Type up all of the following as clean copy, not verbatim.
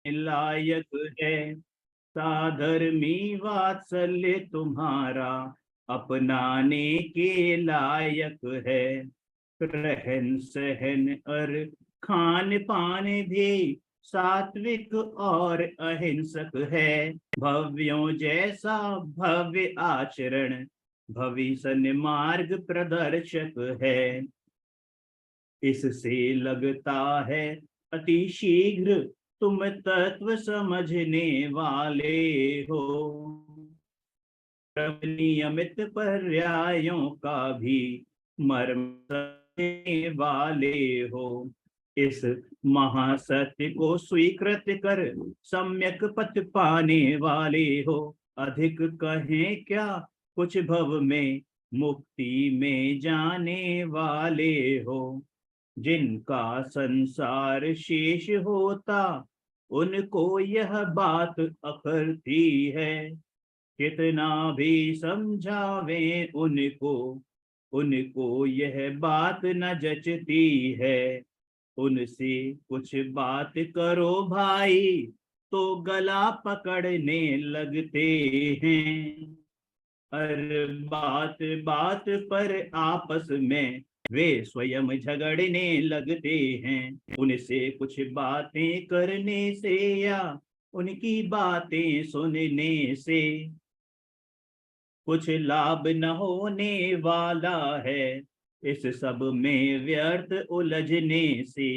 लायक है। साधर्मी वात्सल्य तुम्हारा अपनाने के लायक है। रहन सहन और खान पान भी सात्विक और अहिंसक है। भव्यों जैसा भव्य आचरण भविष्य मार्ग प्रदर्शक है। इससे लगता है अति शीघ्र तुम तत्व समझने वाले हो। नियमित पर्यायों का भी मर्म समझने वाले हो। इस महासत्य को स्वीकृत कर सम्यक पथ पाने वाले हो। अधिक कहें क्या, कुछ भव में मुक्ति में जाने वाले हो। जिनका संसार शेष होता उनको यह बात अखरती है। कितना भी समझावे उनको, उनको यह बात न जचती है। उनसे कुछ बात करो भाई तो गला पकड़ने लगते हैं। हर बात बात पर आपस में वे स्वयं झगड़ने लगते हैं। उनसे कुछ बातें करने से या उनकी बातें सुनने से कुछ लाभ न होने वाला है। इस सब में व्यर्थ उलझने से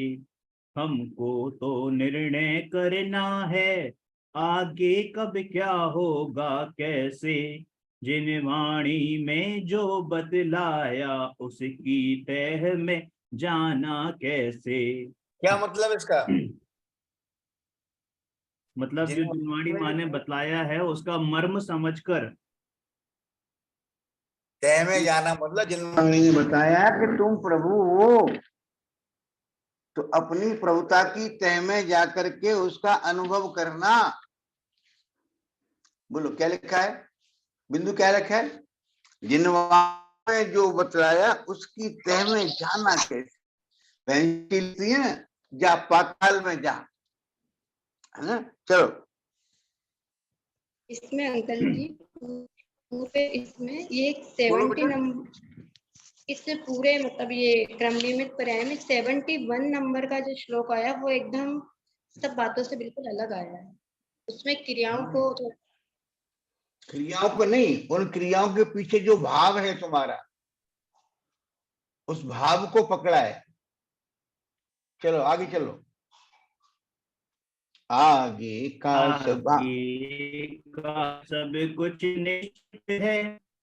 हमको तो निर्णय करना है। आगे कब क्या होगा कैसे, जिन वाणी में जो बतलाया उसकी तह में जाना कैसे। क्या मतलब इसका? मतलब जो जिनवाणी माँ ने बतलाया है उसका मर्म समझकर तय में जाना, मतलब जिन्होंने ने बताया कि तुम प्रभु हो तो अपनी प्रभुता की तह में जाकर के उसका अनुभव करना। बोलो क्या लिखा है, बिंदु क्या लिखा है? जिन्होंने जो बतलाया उसकी तह में जाना कैसे, है ना, जा पाताल में जा, है ना। चलो इसमें अंकल जी पूरे इसमें ये 70 नंबर, इससे पूरे मतलब ये क्रमनियमित पर्याय में 71 नंबर का जो श्लोक आया वो एकदम सब बातों से बिल्कुल अलग आया है। उसमें क्रियाओं को नहीं, उन क्रियाओं के पीछे जो भाव है तुम्हारा, उस भाव को पकड़ा है। चलो आगे चलो। आगे का सब कुछ निश्चित है,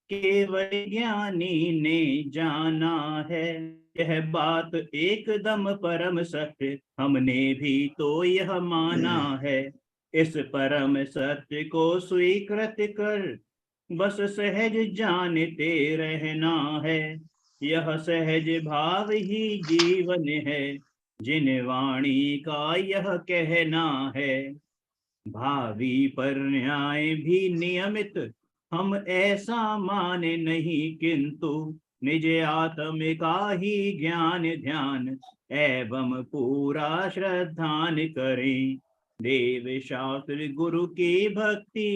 केवल ज्ञानी ने जाना है। यह बात एकदम परम सत्य, हमने भी तो यह माना है। इस परम सत्य को स्वीकृत कर बस सहज जानते रहना है। यह सहज भाव ही जीवन है, जिन वाणी का यह कहना है। भावी पर न्याय भी नियमित हम ऐसा माने नहीं, किंतु निज आत्म का ही ज्ञान ध्यान एवं पूरा श्रद्धान करें। देव शास्त्र गुरु की भक्ति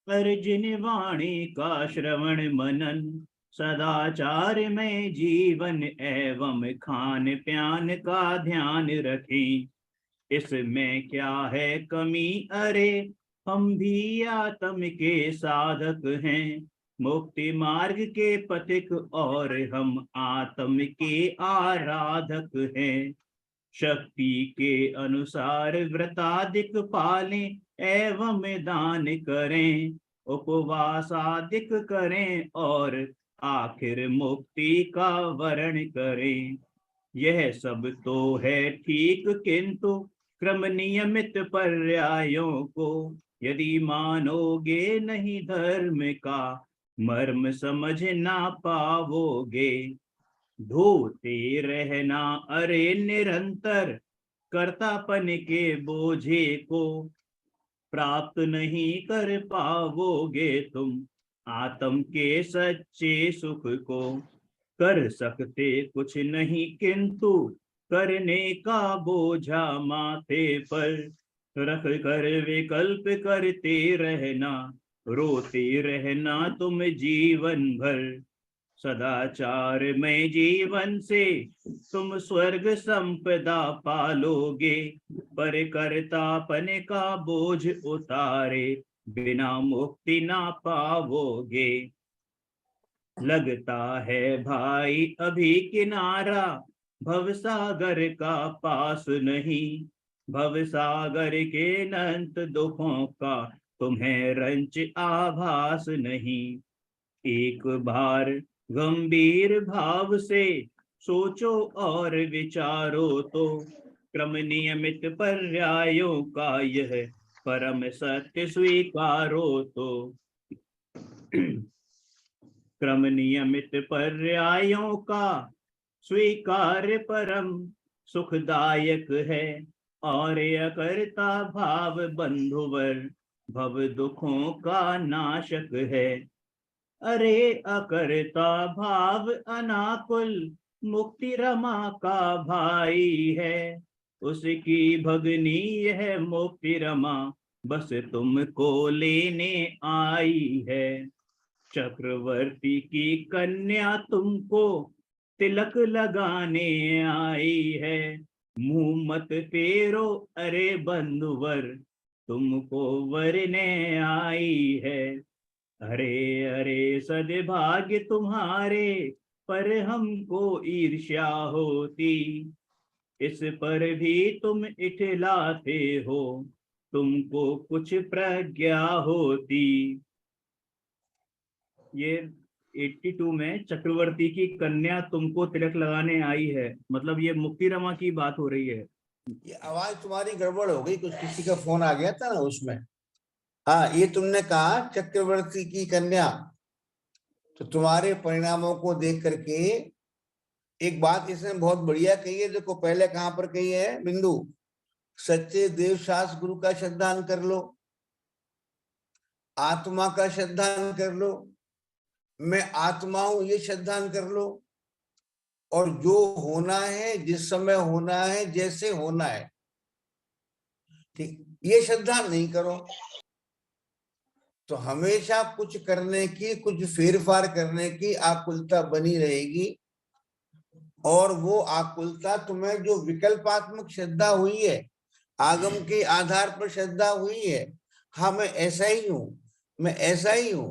अर्जुन वाणी का श्रवण मनन, सदाचार में जीवन एवं खान प्यान का ध्यान रखें। इसमें क्या है कमी, अरे हम भी आत्म के साधक हैं। मुक्ति मार्ग के पथिक और हम आत्म के आराधक हैं। शक्ति के अनुसार व्रतादिक पालें एवं दान करें। उपवास आदिक करें और आखिर मुक्ति का वरण करें। यह सब तो है ठीक, किंतु क्रम नियमित पर्यायों को यदि मानोगे नहीं धर्म का मर्म समझ ना पाओगे। ढोते रहना अरे निरंतर कर्तापन के बोझे को, प्राप्त नहीं कर पाओगे तुम आत्म के सच्चे सुख को। कर सकते कुछ नहीं किंतु करने का बोझा माथे पर, रख कर विकल्प करते रहना, रोते रहना तुम जीवन भर। सदाचार में जीवन से तुम स्वर्ग संपदा पालोगे, पर कर्तापन का बोझ उतारे बिना मुक्ति ना पाओगे। लगता है भाई अभी किनारा, भवसागर का पास नहीं। भवसागर के अनंत दुखों का तुम्हें रंच आभास नहीं। एक बार गंभीर भाव से सोचो और विचारो तो, क्रम नियमित पर्यायों का यह परम सत्य स्वीकारो तो। क्रम नियमित पर्यायों का स्वीकार परम सुखदायक है, और अकर्ता भाव बंधुवर भव दुखों का नाशक है। अरे अकर्ता भाव अनाकुल मुक्ति रमा का भाई है, उसकी भगनी यह मुक्ति रमा बस तुमको लेने आई है। चक्रवर्ती की कन्या तुमको तिलक लगाने आई है, मुंह मत फेरो अरे बंधुवर तुमको वरने आई है। अरे अरे सद्भाग्य तुम्हारे, पर हमको ईर्ष्या होती, इस पर भी तुम इठलाते हो, तुमको कुछ प्रज्ञा होती। ये 82 में चक्रवर्ती की कन्या तुमको तिलक लगाने आई है, मतलब ये मुक्ति रमा की बात हो रही है। ये आवाज तुम्हारी गड़बड़ हो गई, कुछ किसी का फोन आ गया था ना उसमें। हाँ, ये तुमने कहा चक्रवर्ती की कन्या, तो तुम्हारे परिणामों को देख करके एक बात इसने बहुत बढ़िया कही है। देखो पहले कहाँ पर कही है बिंदु, सच्चे देवशास्त्र गुरु का श्रद्धान कर लो, आत्मा का श्रद्धान कर लो, मैं आत्मा हूं ये श्रद्धान कर लो, और जो होना है जिस समय होना है जैसे होना है, ठीक, ये श्रद्धान नहीं करो तो हमेशा कुछ करने की, कुछ फेरफार करने की आकुलता बनी रहेगी। और वो आकुलता तुम्हें जो विकल्पात्मक श्रद्धा हुई है, आगम के आधार पर श्रद्धा हुई है, हाँ मैं ऐसा ही हूं, मैं ऐसा ही हूं,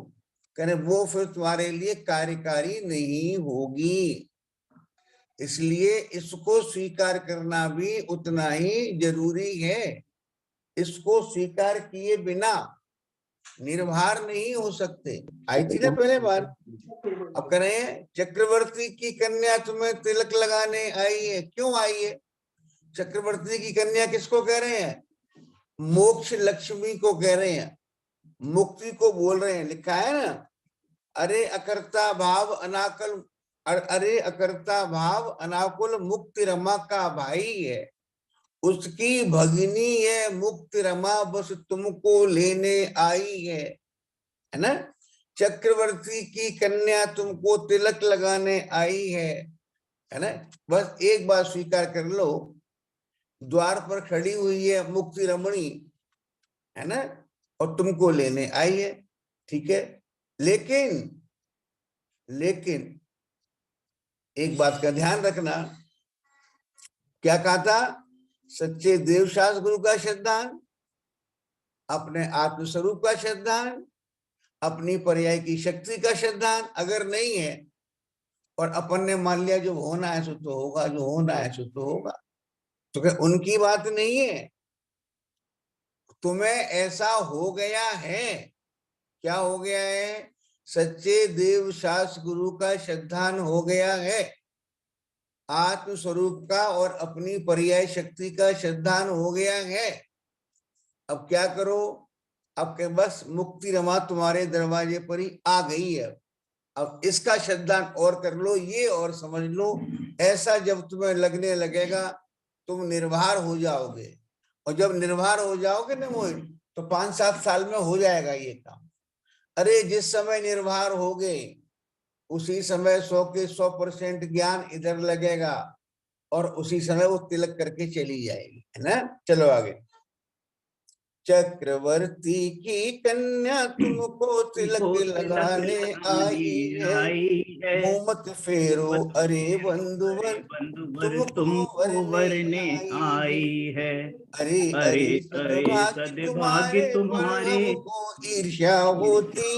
करे वो फिर तुम्हारे लिए कार्यकारी नहीं होगी। इसलिए इसको स्वीकार करना भी उतना ही जरूरी है। इसको स्वीकार किए बिना निर्भर नहीं हो सकते। आई थी ना पहले बार। अब कह रहे हैं चक्रवर्ती की कन्या तुम्हें तिलक लगाने आई है, क्यों आई है? चक्रवर्ती की कन्या किसको कह रहे हैं? मोक्ष लक्ष्मी को कह रहे हैं, मुक्ति को बोल रहे हैं। लिखा है ना, अरे अकर्ता भाव अनाकुल, अरे अकर्ता भाव अनाकुल मुक्ति रमा का भाई है, उसकी भगिनी है मुक्ति रमा बस तुमको लेने आई है ना। चक्रवर्ती की कन्या तुमको तिलक लगाने आई है ना। बस एक बात स्वीकार कर लो, द्वार पर खड़ी हुई है मुक्ति रमणी है ना, और तुमको लेने आई है, ठीक है। लेकिन एक बात का ध्यान रखना, क्या कहा था? सच्चे देवशास्त्र गुरु का श्रद्धान, अपने आत्मस्वरूप का श्रद्धान, अपनी पर्याय की शक्ति का श्रद्धान अगर नहीं है, और अपन ने मान लिया जो होना है सो तो होगा, जो होना है सो तो होगा, तो क्या उनकी बात नहीं है? तुम्हें ऐसा हो गया है। क्या हो गया है? सच्चे देव शास्त्र गुरु का श्रद्धान हो गया है, आत्म स्वरूप का और अपनी पर्याय शक्ति का श्रद्धान हो गया है। अब क्या करो? अब के बस मुक्ति रमा तुम्हारे दरवाजे पर ही आ गई है, अब इसका श्रद्धान और कर लो, ये और समझ लो। ऐसा जब तुम्हें लगने लगेगा तुम निर्भर हो जाओगे, और जब निर्भर हो जाओगे ना वो, तो 5-7 साल में हो जाएगा ये काम। अरे जिस समय निर्भर हो गए उसी समय 100 के 100% ज्ञान इधर लगेगा, और उसी समय वो तिलक करके चली जाएगी, है ना। चलो आगे। चक्रवर्ती की कन्या तुमको तिलक लगाने आई है। मुंह मत फेरो अरे बंधुवर तुमको वरने वरने आई है। अरे अरे अरे अरे सद्भाग्य सद्भाग्य तुम्हारे पर तुम्हारे हमको ईर्ष्या होती,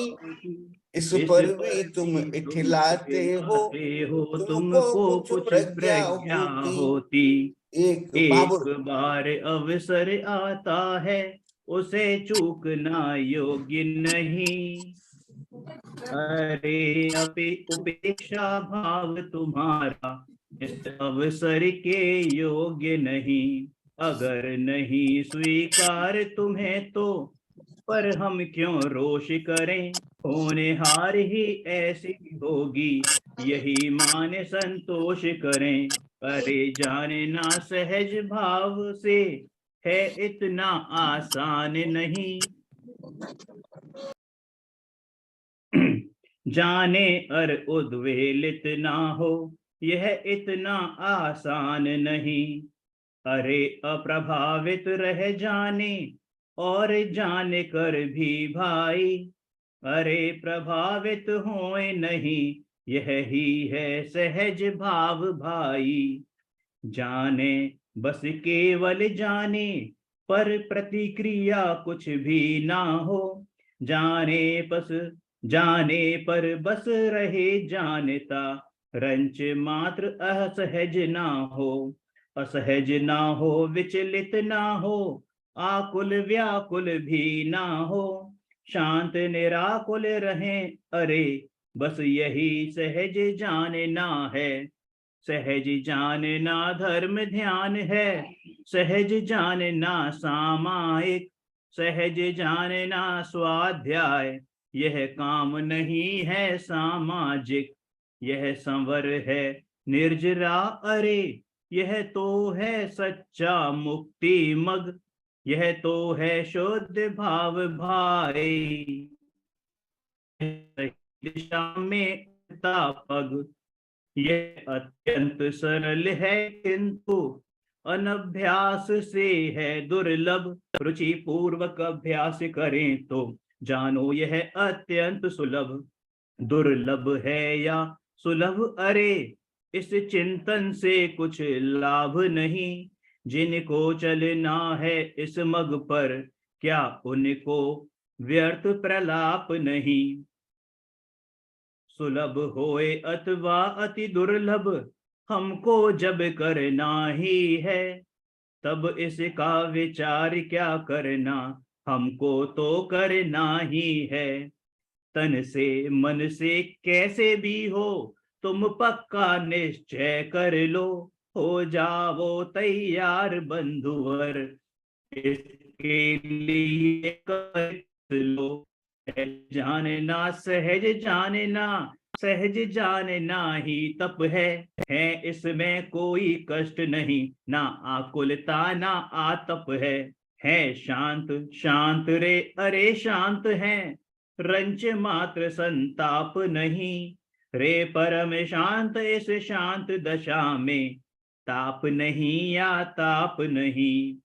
इस पर भी तुम इठलाते हो, तुमको कुछ प्रज्ञा प्रज्ञा होती। होती। एक एक बाबुर बार अवसर आता है, उसे चूकना योग्य नहीं। अरे उपेक्षा भाव तुम्हारा इस अवसर के योग्य नहीं। अगर नहीं स्वीकार तुम्हें तो पर हम क्यों रोष करें। होनहार ही ऐसी होगी, यही मान संतोष करें। अरे जाने ना सहज भाव से है इतना आसान नहीं। जाने और उद्वेलित ना हो, यह इतना आसान नहीं। अरे अप्रभावित रह जाने और जान कर भी भाई, अरे प्रभावित होए नहीं, यह ही है सहज भाव भाई। जाने बस केवल जाने पर प्रतिक्रिया कुछ भी ना हो। जाने बस जाने पर बस रहे जानता, रंच मात्र असहज ना हो। असहज ना हो विचलित ना हो, आकुल व्याकुल भी ना हो। शांत निराकुल रहें अरे, बस यही सहज जानना है। सहज जानना धर्म ध्यान है, सहज जानना सामायिक, सहज जानना स्वाध्याय। यह काम नहीं है सामाजिक, यह संवर है निर्जरा अरे, यह तो है सच्चा मुक्ति मग। यह तो है शुद्ध भाव भाई, दिशा में पग। यह अत्यंत सरल है किंतु अनभ्यास से है दुर्लभ। रुचि पूर्वक अभ्यास करें तो जानो यह अत्यंत सुलभ। दुर्लभ है या सुलभ अरे, इस चिंतन से कुछ लाभ नहीं। जिनको चलना है इस मग पर, क्या उनको व्यर्थ प्रलाप नहीं। सुलभ होए अथवा अति दुर्लभ, हमको जब करना ही है, तब इसका विचार क्या करना, हमको तो करना ही है। तन से मन से कैसे भी हो, तुम पक्का निश्चय कर लो। हो जाओ तैयार बंधुवर, इसके लिए कर लो। जानना सहज जानना, सहज जानना ही तप है इसमें कोई कष्ट नहीं। ना आकुलता ना आतप है शांत शांत रे अरे शांत है। रंच मात्र संताप नहीं, रे परम शांत इस शांत दशा में। ताप नहीं या ताप नहीं।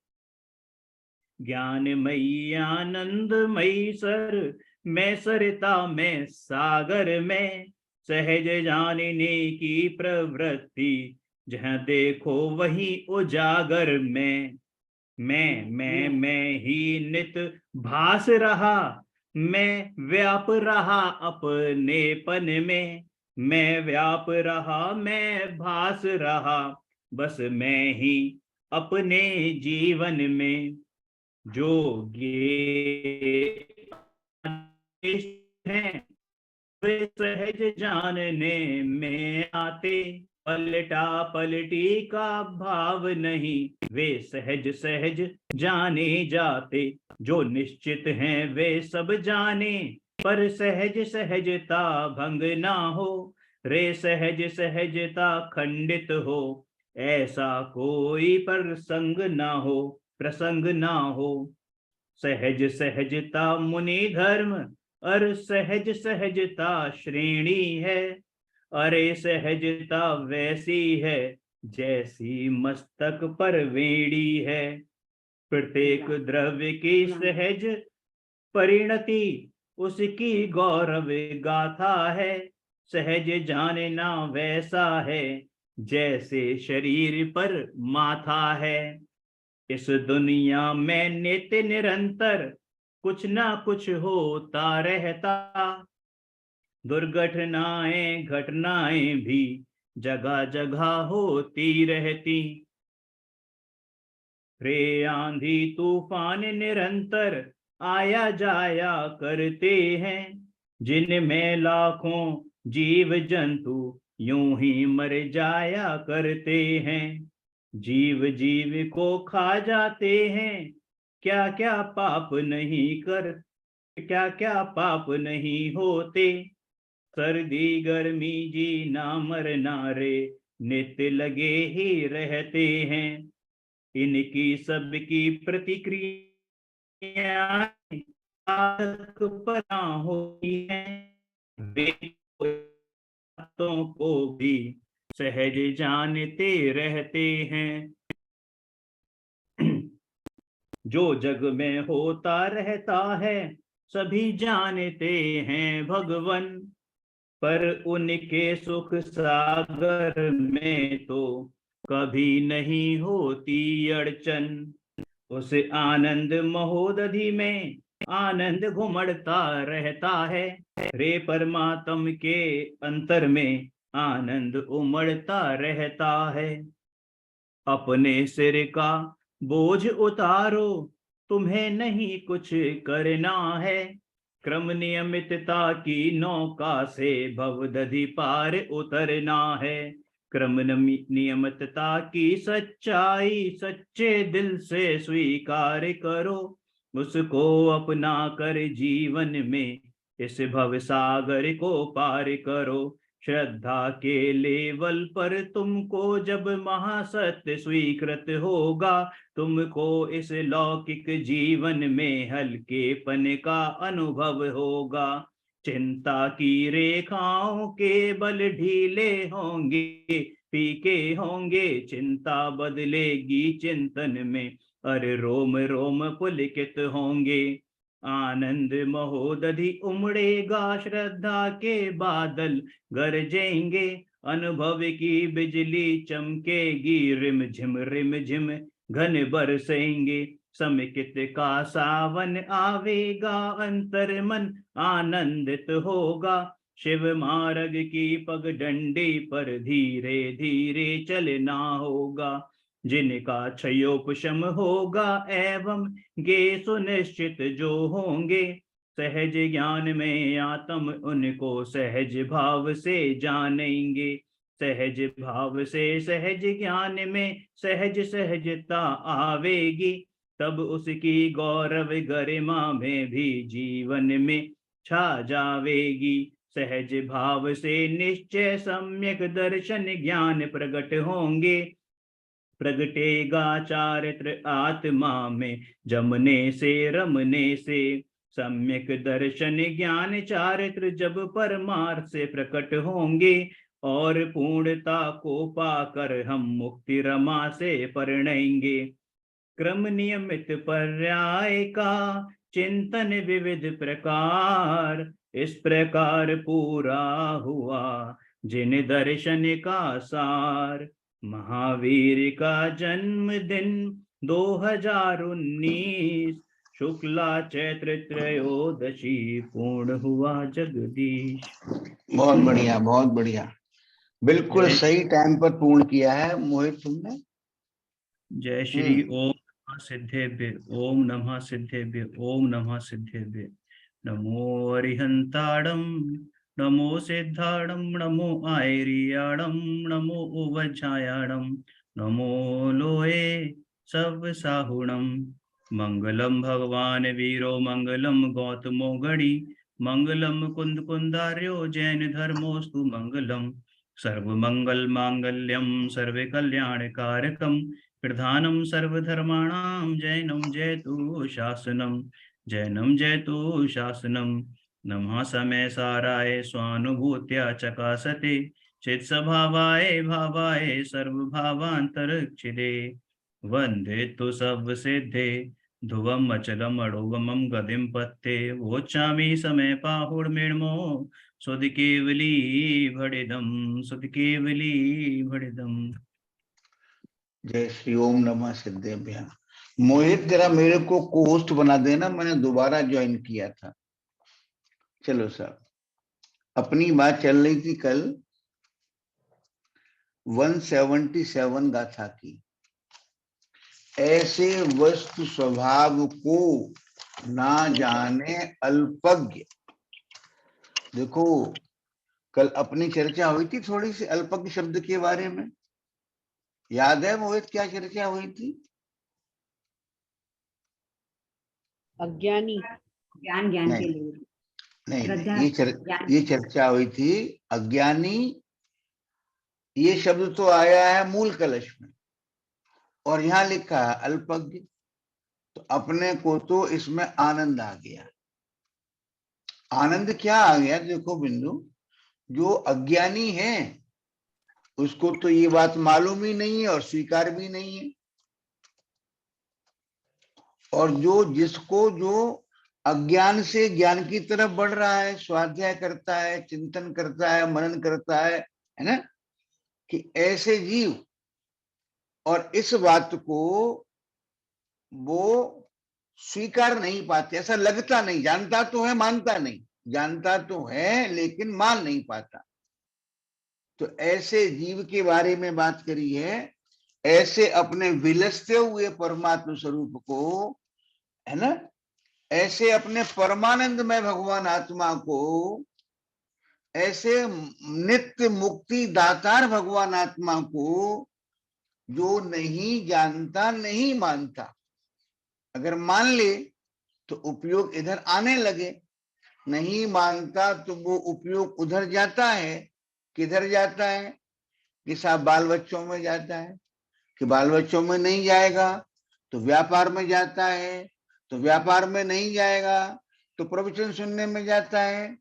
ज्ञानमयी आनंदमयी सर, मैं सरिता में सागर में। सहज जानने की प्रवृत्ति, जहाँ देखो वही उजागर में। मैं ही नित भास रहा, मैं व्याप रहा अपनेपन में। मैं व्याप रहा मैं भास रहा, बस मैं ही अपने जीवन में। जो हैं वे सहज जानने में आते, पलटा पलटी का भाव नहीं, वे सहज सहज जाने जाते। जो निश्चित हैं वे सब जाने, पर सहज सहजता भंग ना हो। रे सहज सहजता खंडित हो, ऐसा कोई प्रसंग ना हो, प्रसंग ना हो। सहज सहजता मुनि धर्म, और सहज सहजता श्रेणी है। अरे सहजता वैसी है, जैसी मस्तक पर वेड़ी है। प्रत्येक द्रव्य की सहज परिणति उसकी गौरव गाथा है। सहज जानना वैसा है जैसे शरीर पर माथा है। इस दुनिया में नित्य निरंतर कुछ ना कुछ होता रहता। दुर्घटनाएं घटनाएं भी जगह जगह होती रहती। रे आंधी तूफान निरंतर आया जाया करते हैं, जिनमें लाखों जीव जंतु यूं ही मर जाया करते हैं। जीव जीव को खा जाते हैं, क्या क्या पाप नहीं कर, क्या क्या पाप नहीं होते। सर्दी गर्मी जीना मरना रे नित्य लगे ही रहते हैं। इनकी सबकी प्रतिक्रिया पर होती है। बातों को भी सहज जानते रहते हैं। जो जग में होता रहता है सभी जानते हैं भगवन, पर उनके सुख सागर में तो कभी नहीं होती अड़चन। उस आनंद महोदधि में आनंद घुमड़ता रहता है। रे परमात्म के अंतर में आनंद उमड़ता रहता है। अपने सिर का बोझ उतारो, तुम्हें नहीं कुछ करना है। क्रम नियमितता की नौका से भवदधि पार उतरना है। क्रम नियमितता की सच्चाई सच्चे दिल से स्वीकार करो। उसको अपना कर जीवन में इस भव सागर को पार करो। श्रद्धा के लेवल पर तुमको जब महासत्य स्वीकृत होगा, तुमको इस लौकिक जीवन में हल्केपन का अनुभव होगा। चिंता की रेखाओं के बल ढीले होंगे, फीके होंगे। चिंता बदलेगी चिंतन में, अरे रोम रोम पुलकित होंगे। आनंद महोदधि उमड़ेगा, श्रद्धा के बादल गरजेंगे। अनुभव की बिजली चमकेगी, रिम झिम घन बरसेंगे। समिकित का सावन आवेगा, अंतर मन आनंदित होगा। शिव मार्ग की पगडंडी पर धीरे धीरे चलना होगा। जिनका क्षयोपशम होगा एवं गे सुनिश्चित जो होंगे। सहज ज्ञान में आत्म उनको सहज भाव से जानेंगे। सहज भाव से सहज ज्ञान में सहज सहजता आवेगी। तब उसकी गौरव गरिमा में भी जीवन में छा जावेगी। सहज भाव से निश्चय सम्यक दर्शन ज्ञान प्रकट होंगे। प्रगटेगा चारित्र आत्मा में जमने से रमने से। सम्यक दर्शन ज्ञान चारित्र जब परमार्थ से प्रकट होंगे, और पूर्णता को पाकर हम मुक्ति रमा से परिणेंगे। क्रम नियमित पर्याय का चिंतन विविध प्रकार, इस प्रकार पूरा हुआ जिन दर्शन का सार। महावीर का जन्मदिन 2019, शुक्ला चैत्र त्रयोदशी पूर्ण हुआ जगदीश। बहुत बढ़िया, बहुत बढ़िया। बिल्कुल सही टाइम पर पूर्ण किया है मोहित तुमने। जय श्री ओम नमः सिद्धेभ्य, ओम नमः सिद्धेभ्य, ओम नमः सिद्धेभ्य। नमो अरिहंताड़म, नमो सिद्धाड़म, नमो आयरियाड़म, नमो उवज्झायाड़म, नमो लोए सब साहुणम। मंगलम भगवान वीरो, मंगलम गौतमो गणि, मंगलम कुंद कुंदार्यो जैन धर्मोस्तु मंगलम। सर्वमंगल मांगल्यम सर्व कल्याण कारकम, प्रधानम सर्वधर्माणां जैनम जयतु शासनम, जैनम जयतु शासनम। नमः समय साराय स्वानुभूत्या चकासते, चित स्वभावाय भावाय सर्वभावांतरक्षिदे। वंदे तु सब सिद्धे ध्रुवम अचलम अड़ुगमम गदिम पत्ते वोचामी समय पाहुर्मिर्मो सुध केवली भड़िदम सुध केवली भड़िदम। जय श्री ओम नमः सिद्धेभ्यः। मोहित जरा मेरे को होस्ट बना देना, मैंने दोबारा ज्वाइन किया था। चलो सर, अपनी बात चल रही थी कल 177 गाथा की। ऐसे वस्तु स्वभाव को ना जाने अल्पज्ञ। देखो कल अपनी चर्चा हुई थी थोड़ी सी अल्पज्ञ शब्द के बारे में, याद है मोहित क्या चर्चा हुई थी? अज्ञानी, ज्ञान ज्ञान के लिए नहीं, ये चर्चा हुई थी अज्ञानी। ये शब्द तो आया है मूल कलश में और यहाँ लिखा है अल्पज्ञ, तो अपने को तो इसमें आनंद आ गया। आनंद क्या आ गया? देखो बिंदु, जो अज्ञानी है उसको तो ये बात मालूम ही नहीं है और स्वीकार भी नहीं है, और जिसको अज्ञान से ज्ञान की तरफ बढ़ रहा है, स्वाध्याय करता है, चिंतन करता है, मनन करता है ना, कि ऐसे जीव और इस बात को वो स्वीकार नहीं पाते, ऐसा लगता नहीं। जानता तो है, मानता नहीं, जानता तो है लेकिन मान नहीं पाता। तो ऐसे जीव के बारे में बात करी है। ऐसे अपने विलसते हुए परमात्म स्वरूप को, है ना, ऐसे अपने परमानंद में भगवान आत्मा को, ऐसे नित्य मुक्ति दातार भगवान आत्मा को जो नहीं जानता, नहीं मानता, अगर मान ले तो उपयोग इधर आने लगे, नहीं मानता तो वो उपयोग उधर जाता है। किधर जाता है? कि साहब बाल बच्चों में जाता है, कि बाल बच्चों में नहीं जाएगा तो व्यापार में जाता है, तो व्यापार में नहीं जाएगा तो प्रवचन सुनने में जाता है।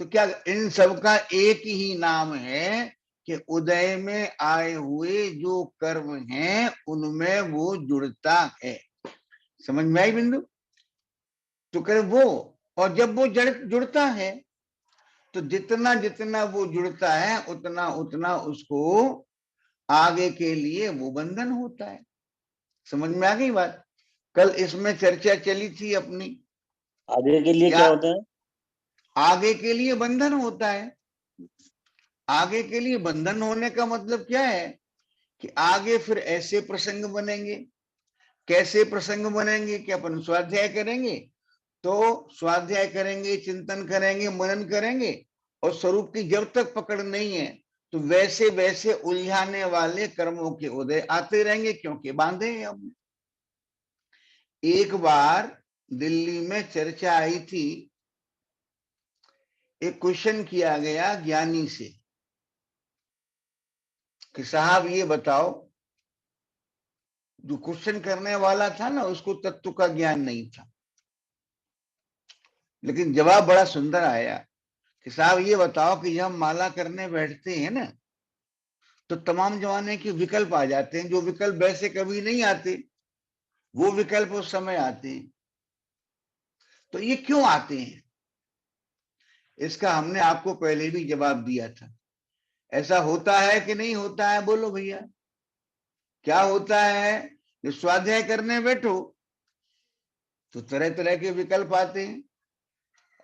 तो क्या इन सब का एक ही नाम है कि उदय में आए हुए जो कर्म हैं उनमें वो जुड़ता है। समझ में आई बिंदु? तो करे वो, और जब वो जुड़ता है तो जितना जितना वो जुड़ता है उतना उतना उसको आगे के लिए वो बंधन होता है। समझ में आ गई बात? कल इसमें चर्चा चली थी अपनी, आगे के लिए क्या होता है? आगे के लिए बंधन होता है। आगे के लिए बंधन होने का मतलब क्या है? कि आगे फिर ऐसे प्रसंग बनेंगे। कैसे प्रसंग बनेंगे? कि अपन स्वाध्याय करेंगे, तो स्वाध्याय करेंगे, चिंतन करेंगे, मनन करेंगे, और स्वरूप की जब तक पकड़ नहीं है तो वैसे वैसे उलझाने वाले कर्मों के उदय आते रहेंगे, क्योंकि बांधे हैं हमने। एक बार दिल्ली में चर्चा आई थी, एक क्वेश्चन किया गया ज्ञानी से कि साहब ये बताओ, जो क्वेश्चन करने वाला था ना उसको तत्व का ज्ञान नहीं था, लेकिन जवाब बड़ा सुंदर आया कि साहब ये बताओ कि जब हम माला करने बैठते हैं ना तो तमाम जमाने के विकल्प आ जाते हैं, जो विकल्प वैसे कभी नहीं आते वो विकल्प उस समय आते हैं। तो ये क्यों आते हैं? इसका हमने आपको पहले भी जवाब दिया था। ऐसा होता है कि नहीं होता है? बोलो भैया, क्या होता है? जो स्वाध्याय करने बैठो तो तरह तरह के विकल्प आते हैं।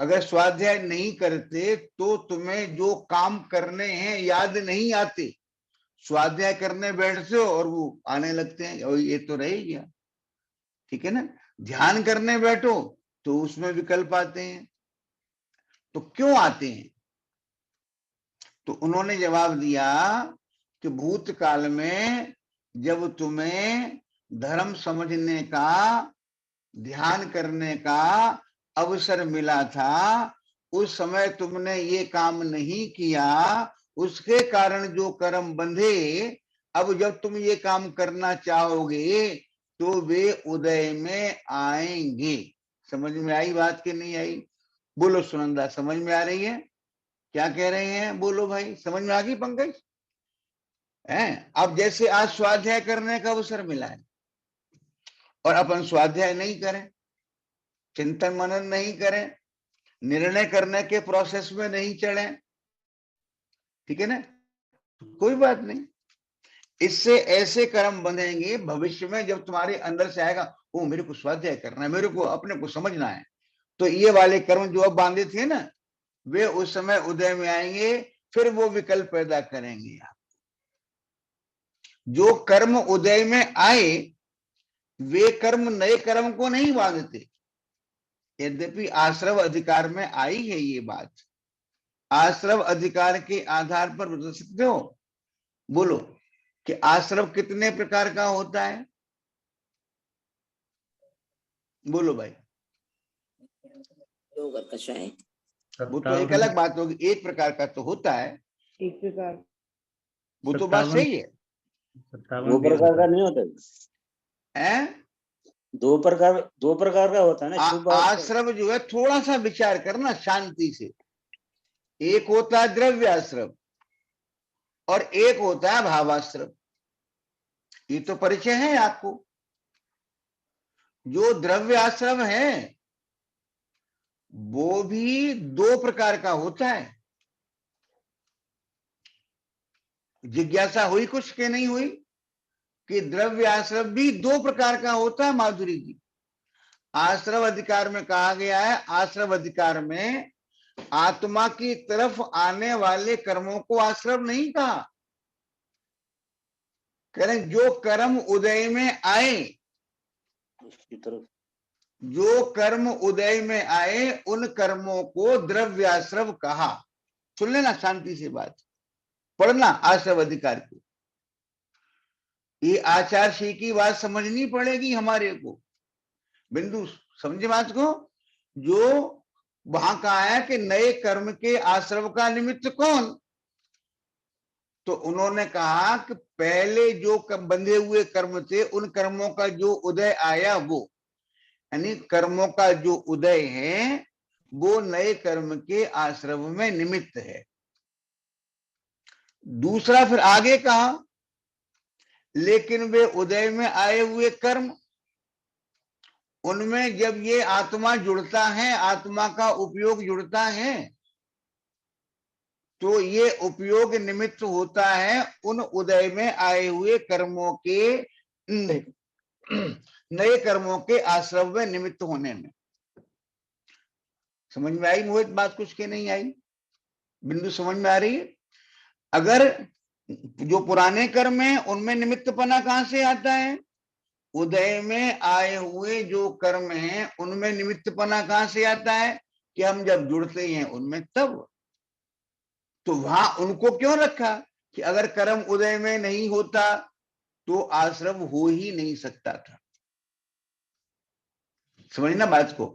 अगर स्वाध्याय नहीं करते तो तुम्हें जो काम करने हैं याद नहीं आते, स्वाध्याय करने बैठते हो और वो आने लगते हैं, और ये तो रह ही गया। ठीक है ना? ध्यान करने बैठो तो उसमें विकल्प आते हैं। तो क्यों आते हैं? तो उन्होंने जवाब दिया कि भूतकाल में जब तुम्हें धर्म समझने का, ध्यान करने का अवसर मिला था, उस समय तुमने ये काम नहीं किया, उसके कारण जो कर्म बंधे, अब जब तुम ये काम करना चाहोगे तो वे उदय में आएंगे। समझ में आई बात कि नहीं आई? बोलो सुनंदा, समझ में आ रही है? क्या कह रहे हैं? बोलो भाई, समझ में आ गई पंकज? है अब जैसे आज स्वाध्याय करने का अवसर मिला है, और अपन स्वाध्याय नहीं करें, चिंतन मनन नहीं करें, निर्णय करने के प्रोसेस में नहीं चढ़े, ठीक है ना, कोई बात नहीं। इससे ऐसे कर्म बंधेंगे भविष्य में, जब तुम्हारे अंदर से आएगा वो मेरे को स्वाध्याय करना है, मेरे को अपने को समझना है, तो ये वाले कर्म जो अब बांधे थे ना, वे उस समय उदय में आएंगे, फिर वो विकल्प पैदा करेंगे। जो कर्म उदय में आए वे कर्म नए कर्म को नहीं बांधते। यद्यपि आश्रव अधिकार में आई है ये बात, आश्रव अधिकार के आधार पर बता सकते हो, बोलो कि आश्रव कितने प्रकार का होता है, बोलो भाई। वो तो एक अलग बात होगी, एक प्रकार का तो होता है, एक प्रकार वो तो बात सही है। 2 प्रकार का नहीं होता हैं? 2 प्रकार का होता है ना शुभ आश्रव जो है, थोड़ा सा विचार करना शांति से, एक होता है द्रव्याश्रव और एक होता है भावाश्रव। ये तो परिचय है आपको। जो द्रव्याश्रव है वो भी 2 प्रकार का होता है। जिज्ञासा हुई कुछ के नहीं हुई कि द्रव्य आश्रव भी 2 प्रकार का होता है माधुरी जी। आश्रव अधिकार में कहा गया है, आश्रव अधिकार में आत्मा की तरफ आने वाले कर्मों को आश्रव नहीं कहा, कह रहे जो कर्म उदय में आए, उसकी तरफ, जो कर्म उदय में आए उन कर्मों को द्रव्याश्रव कहा। सुन लेना शांति से बात, पढ़ना आश्रव अधिकार को। ये आचार शी की बात समझनी पड़ेगी हमारे को। बिंदु समझे बात को। जो वहां कहा है कि नए कर्म के आश्रव का निमित्त कौन, तो उन्होंने कहा कि पहले जो बंधे हुए कर्म थे उन कर्मों का जो उदय आया वो, यानी कर्मों का जो उदय है वो नए कर्म के आश्रव में निमित्त है। दूसरा फिर आगे कहा, लेकिन वे उदय में आए हुए कर्म, उनमें जब ये आत्मा जुड़ता है, आत्मा का उपयोग जुड़ता है, तो ये उपयोग निमित्त होता है उन उदय में आए हुए कर्मों के नए कर्मों के आश्रव में निमित्त होने में। समझ में आई मोहित बात कुछ के नहीं आई? बिंदु समझ में आ रही है? अगर जो पुराने कर्म है उनमें निमित्तपना कहां से आता है? उदय में आए हुए जो कर्म हैं उनमें निमित्तपना कहां से आता है? कि हम जब जुड़ते हैं उनमें तब। तो वहां उनको क्यों रखा कि अगर कर्म उदय में नहीं होता तो आश्रव हो ही नहीं सकता था। समझना बात को।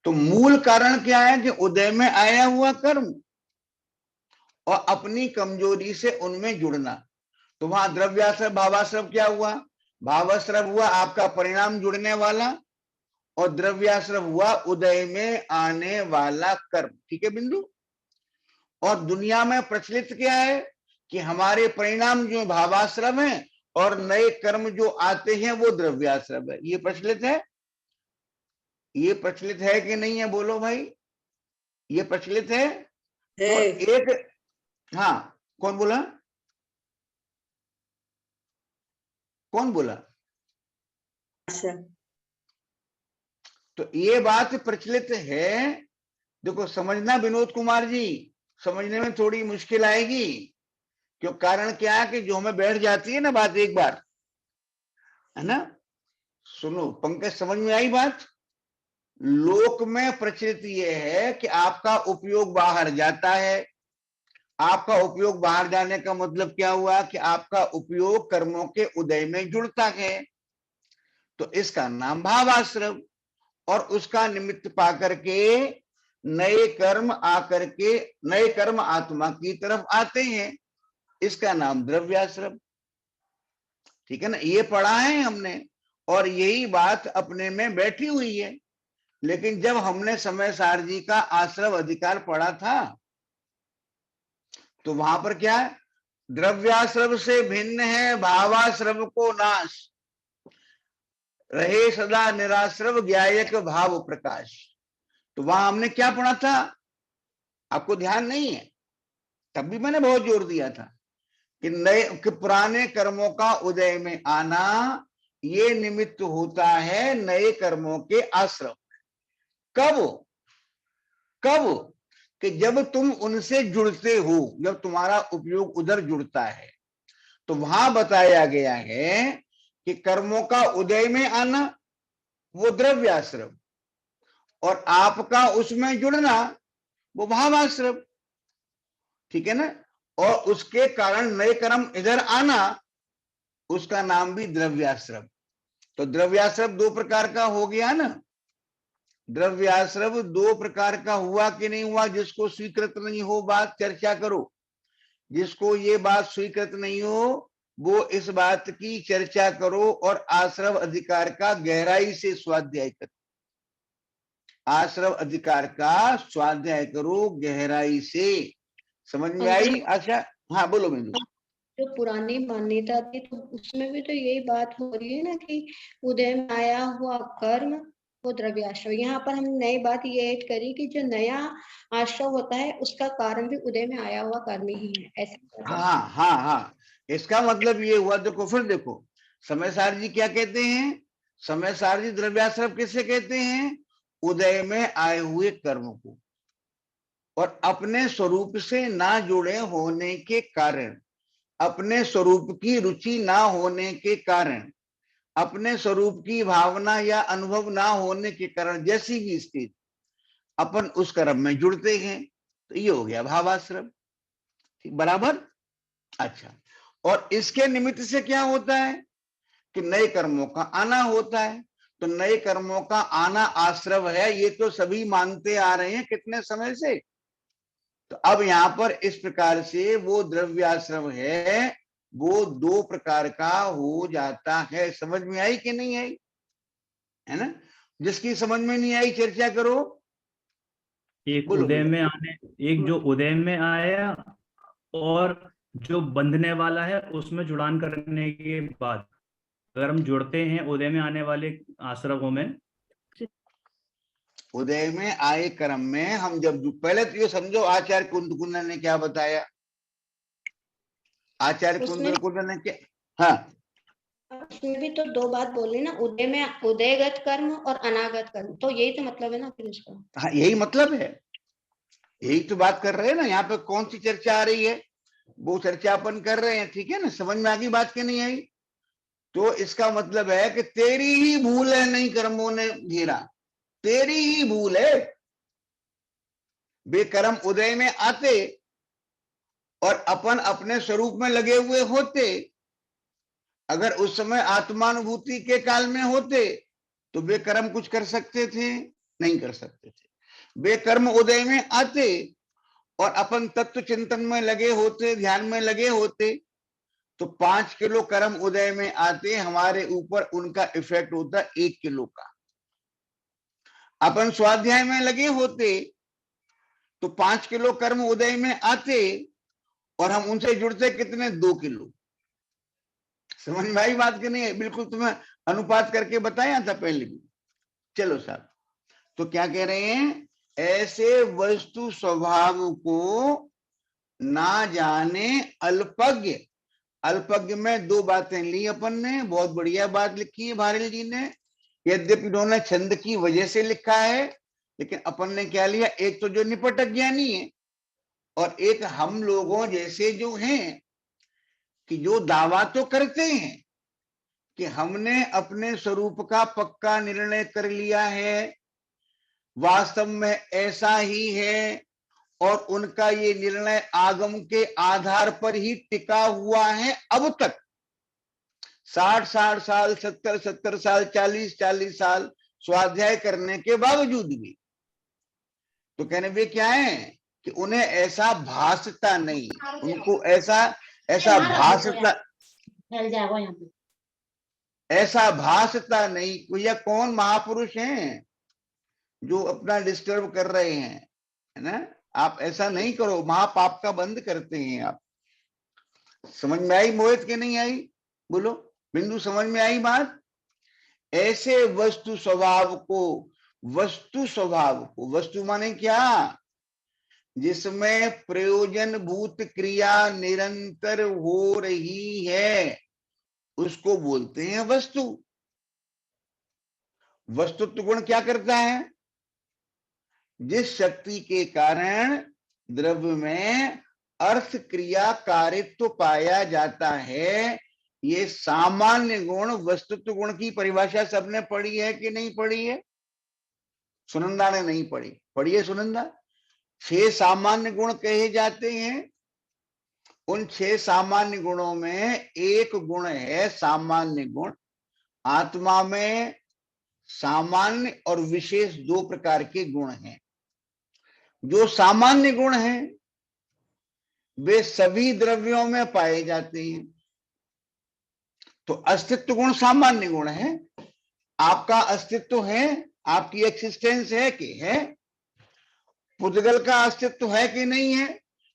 तो मूल कारण क्या है कि उदय में आया हुआ कर्म और अपनी कमजोरी से उनमें जुड़ना। तो वहां द्रव्याश्रव भावाश्रव क्या हुआ? भावाश्रव हुआ आपका परिणाम जुड़ने वाला और द्रव्याश्रव हुआ उदय में आने वाला कर्म। ठीक है बिंदु? और दुनिया में प्रचलित क्या है कि हमारे परिणाम जो भावाश्रम है और नए कर्म जो आते हैं वो द्रव्याश्रम है। ये प्रचलित है? ये प्रचलित है कि नहीं है? बोलो भाई, ये प्रचलित है? तो एक, हाँ कौन बोला? कौन बोला? तो ये बात प्रचलित है। देखो समझना विनोद कुमार जी, समझने में थोड़ी मुश्किल आएगी। क्यों? कारण क्या है कि जो हमें बैठ जाती है ना बात एक बार, है ना? सुनो पंकज, समझ में आई बात? लोक में प्रचलित ये है कि आपका उपयोग बाहर जाता है। आपका उपयोग बाहर जाने का मतलब क्या हुआ कि आपका उपयोग कर्मों के उदय में जुड़ता है, तो इसका नाम भावाश्रव। और उसका निमित्त पाकर के नए कर्म आकर के, नए कर्म आत्मा की तरफ आते हैं, इसका नाम द्रव्याश्रव। ठीक है ना? ये पढ़ा है हमने और यही बात अपने में बैठी हुई है। लेकिन जब हमने समय सार जी का आश्रव अधिकार पढ़ा था तो वहां पर क्या है? द्रव्याश्रव से भिन्न है भावाश्रव को नाश। रहे सदा निराश्रव ज्ञायक भाव प्रकाश। तो वहां हमने क्या पढ़ा था, आपको ध्यान नहीं है, तब भी मैंने बहुत जोर दिया था कि पुराने कर्मों का उदय में आना ये निमित्त होता है नए कर्मों के आश्रम। कब कब कि जब तुम उनसे जुड़ते हो, जब तुम्हारा उपयोग उधर जुड़ता है। तो वहां बताया गया है कि कर्मों का उदय में आना वो द्रव्याश्रम, और आपका उसमें जुड़ना वो भावाश्रम, ठीक है ना। और उसके कारण नए कर्म इधर आना, उसका नाम भी द्रव्याश्रम। तो द्रव्याश्रम दो प्रकार का हो गया ना, द्रव्याश्रम दो प्रकार का हुआ कि नहीं हुआ। जिसको स्वीकृत नहीं हो बात चर्चा करो, जिसको ये बात स्वीकृत नहीं हो वो इस बात की चर्चा करो, और आश्रव अधिकार का गहराई से स्वाध्याय करो, आश्रव अधिकार का स्वाध्याय करो गहराई से। समझ में आई? अच्छा हाँ बोलो बिंदु। जो पुरानी मान्यता थी तो उसमें भी तो यही बात हो रही है ना कि उदय में आया हुआ कर्म वो द्रव्याश्रव। यहाँ पर हम नई बात ये ऐड करी कि जो नया आश्रव होता है उसका कारण भी उदय में आया हुआ कर्म ही है, ऐसे। हाँ हाँ हाँ, इसका मतलब ये हुआ। देखो फिर देखो, समय सार जी क्या कहते हैं, समय सार जी द्रव्याश्रव किसे कहते हैं, उदय में आए हुए कर्म को, और अपने स्वरूप से ना जुड़े होने के कारण, अपने स्वरूप की रुचि ना होने के कारण, अपने स्वरूप की भावना या अनुभव ना होने के कारण, जैसी भी स्थिति अपन उस कर्म में जुड़ते हैं, तो ये हो गया भावाश्रम। ठीक बराबर। अच्छा, और इसके निमित्त से क्या होता है कि नए कर्मों का आना होता है। तो नए कर्मों का आना आश्रव है, ये तो सभी मानते आ रहे हैं कितने समय से। तो अब यहां पर इस प्रकार से वो द्रव्याश्रव है, वो दो प्रकार का हो जाता है। समझ में आई कि नहीं आई? है ना। जिसकी समझ में नहीं आई चर्चा करो। एक बोलो उदय बोलो। में आने, एक जो उदय में आया और जो बंधने वाला है उसमें जुड़ान करने के बाद, अगर हम जुड़ते हैं उदय में आने वाले आश्रमों में, उदय में आए कर्म में हम जब पहले तो ये समझो आचार्य कुंद ने क्या बताया। आचार्य उसमें कुंद ने क्या, हाँ उसमें भी तो दो बात बोली ना, उदय में उदयगत कर्म और अनागत कर्म, तो यही तो मतलब है ना फिर उसका। हाँ, यही मतलब है, यही तो बात कर रहे हैं ना। यहाँ पे कौन सी चर्चा आ रही है, वो चर्चा अपन कर रहे हैं, ठीक है ना। समझ में आ गई बात की नहीं आई? तो इसका मतलब है कि तेरी ही भूल है नहीं कर्मों ने घेरा, तेरी ही भूल है। बेकर्म उदय में आते और अपन अपने स्वरूप में लगे हुए होते, अगर उस समय आत्मानुभूति के काल में होते तो बेकर्म कुछ कर सकते थे? नहीं कर सकते थे। बेकर्म उदय में आते और अपन तत्व चिंतन में लगे होते, ध्यान में लगे होते, तो 5 किलो कर्म उदय में आते, हमारे ऊपर उनका इफेक्ट होता 1 किलो का। अपन स्वाध्याय में लगे होते तो 5 किलो कर्म उदय में आते और हम उनसे जुड़ते कितने, 2 किलो। समझ में आई बात की नहीं है? बिल्कुल तुम्हें अनुपात करके बताया था पहले भी। चलो साहब, तो क्या कह रहे हैं, ऐसे वस्तु स्वभाव को ना जाने अल्पज्ञ। अल्पज्ञ में दो बातें ली अपन ने, बहुत बढ़िया बात लिखी है भारिल जी ने। यद्यपि उन्होंने छंद की वजह से लिखा है, लेकिन अपन ने क्या लिया, एक तो जो निपट अज्ञानी है, और एक हम लोगों जैसे जो हैं कि जो दावा तो करते हैं कि हमने अपने स्वरूप का पक्का निर्णय कर लिया है, वास्तव में ऐसा ही है, और उनका ये निर्णय आगम के आधार पर ही टिका हुआ है अब तक। 60-60 साल, 70-70 साल, 40-40 साल स्वाध्याय करने के बावजूद भी। तो कहने वे क्या है कि उन्हें ऐसा भासता नहीं, उनको ऐसा भासता, ऐसा भासता नहीं। भैया कौन महापुरुष हैं जो अपना डिस्टर्ब कर रहे हैं, है ना। आप ऐसा नहीं करो, महापाप का बंद करते हैं आप। समझ में आई मोहित के नहीं आई? बोलो बिंदु, समझ में आई बात? ऐसे वस्तु स्वभाव को, वस्तु माने क्या, जिसमें प्रयोजन भूत क्रिया निरंतर हो रही है, उसको बोलते हैं वस्तु। वस्तुत्व गुण क्या करता है? जिस शक्ति के कारण द्रव्य में अर्थ क्रिया कारित्व पाया जाता है, ये सामान्य गुण वस्तुत्व गुण की परिभाषा सबने पढ़ी है कि नहीं पढ़ी है? सुनंदा ने नहीं पढ़ी, पढ़िए सुनंदा। 6 सामान्य गुण कहे जाते हैं। उन 6 सामान्य गुणों में एक गुण है सामान्य गुण। आत्मा में सामान्य और विशेष 2 प्रकार के गुण हैं। जो सामान्य गुण हैं वे सभी द्रव्यों में पाए जाते हैं। तो अस्तित्व गुण सामान्य गुण है। आपका अस्तित्व है, आपकी एक्सिस्टेंस है कि है। पुद्गल का अस्तित्व है कि नहीं है,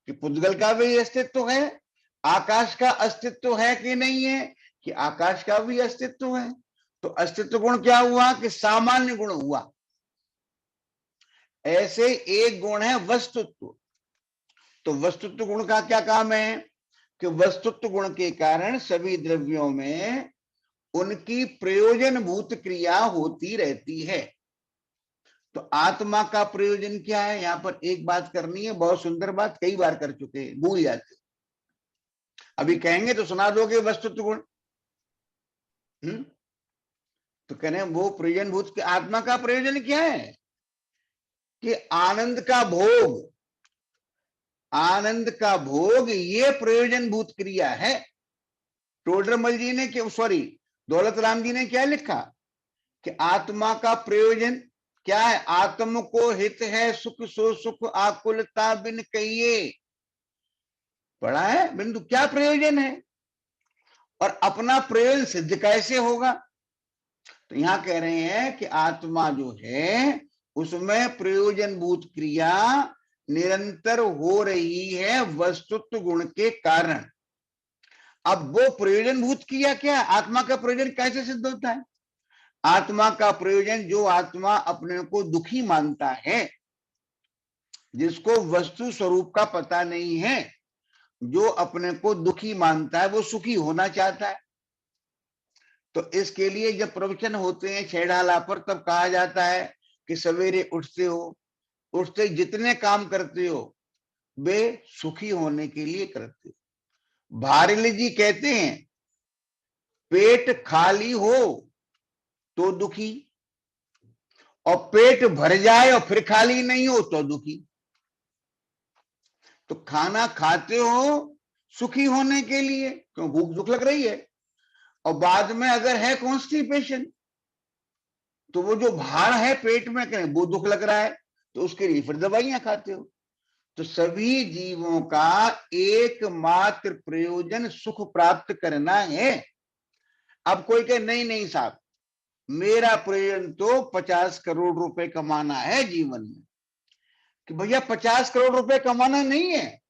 कि पुद्गल का भी अस्तित्व है। आकाश का अस्तित्व है कि नहीं है, कि आकाश का भी अस्तित्व है। तो अस्तित्व गुण क्या हुआ? कि सामान्य गुण हुआ। ऐसे एक गुण है वस्तुत्व। तो वस्तुत्व गुण का क्या काम है? कि वस्तुत्व गुण के कारण सभी द्रव्यों में उनकी प्रयोजन भूत क्रिया होती रहती है। तो आत्मा का प्रयोजन क्या है? यहां पर एक बात करनी है, बहुत सुंदर बात, कई बार कर चुके हैं, भूल जाते। अभी कहेंगे तो सुना दोगे वस्तुत्व गुण। तो कहने वो प्रयोजन भूत, आत्मा का प्रयोजन क्या है? कि आनंद का भोग, आनंद का भोग ये प्रयोजन भूत क्रिया है। टोडरमल जी ने, सॉरी दौलत राम जी ने क्या लिखा? कि आत्मा का प्रयोजन क्या है? आत्म को हित है सुख सो सुख आकुलता बिन कहिए। पढ़ा है बिंदु? क्या प्रयोजन है और अपना प्रयोजन सिद्ध कैसे होगा? तो यहां कह रहे हैं कि आत्मा जो है उसमें प्रयोजन भूत क्रिया निरंतर हो रही है वस्तुत्व गुण के कारण। अब वो प्रयोजन भूत क्रिया क्या है? आत्मा का प्रयोजन कैसे सिद्ध होता है? आत्मा का प्रयोजन, जो आत्मा अपने को दुखी मानता है, जिसको वस्तु स्वरूप का पता नहीं है, जो अपने को दुखी मानता है, वो सुखी होना चाहता है। तो इसके लिए जब प्रवचन होते हैं छेड़ाला पर, तब कहा जाता है कि सवेरे उठते हो, उठते जितने काम करते हो वे सुखी होने के लिए करते हो। भारली जी कहते हैं पेट खाली हो तो दुखी, और पेट भर जाए और फिर खाली नहीं हो तो दुखी। तो खाना खाते हो सुखी होने के लिए, क्यों भूख दुख लग रही है, और बाद में अगर है कॉन्स्टिपेशन तो वो जो भार है पेट में करें वो दुख लग रहा है, तो उसके लिए फिर दवाइयां खाते हो। तो सभी जीवों का एकमात्र प्रयोजन सुख प्राप्त करना है। अब कोई कहे नहीं नहीं साहब, मेरा प्रयोजन तो 50 करोड़ रुपए कमाना है जीवन में। कि भैया 50 करोड़ रुपए कमाना नहीं है।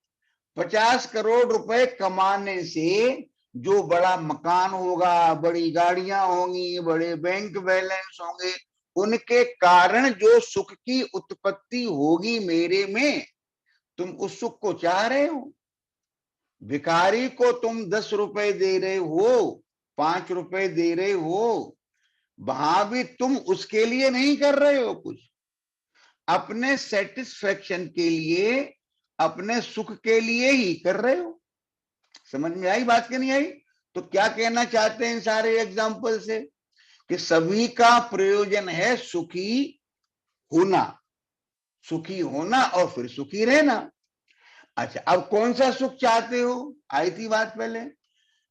50 करोड़ रुपए कमाने से जो बड़ा मकान होगा, बड़ी गाड़ियां होंगी, बड़े बैंक बैलेंस होंगे, उनके कारण जो सुख की उत्पत्ति होगी मेरे में, तुम उस सुख को चाह रहे हो। भिखारी को तुम 10 रुपए दे रहे हो, 5 रुपए दे रहे हो, वहां भी तुम उसके लिए नहीं कर रहे हो कुछ, अपने सेटिस्फेक्शन के लिए, अपने सुख के लिए ही कर रहे हो। समझ में आई बात कि नहीं आई? तो क्या कहना चाहते हैं सारे एग्जाम्पल से? कि सभी का प्रयोजन है सुखी होना, सुखी होना और फिर सुखी रहना। अच्छा, अब कौन सा सुख चाहते हो? आई थी बात पहले।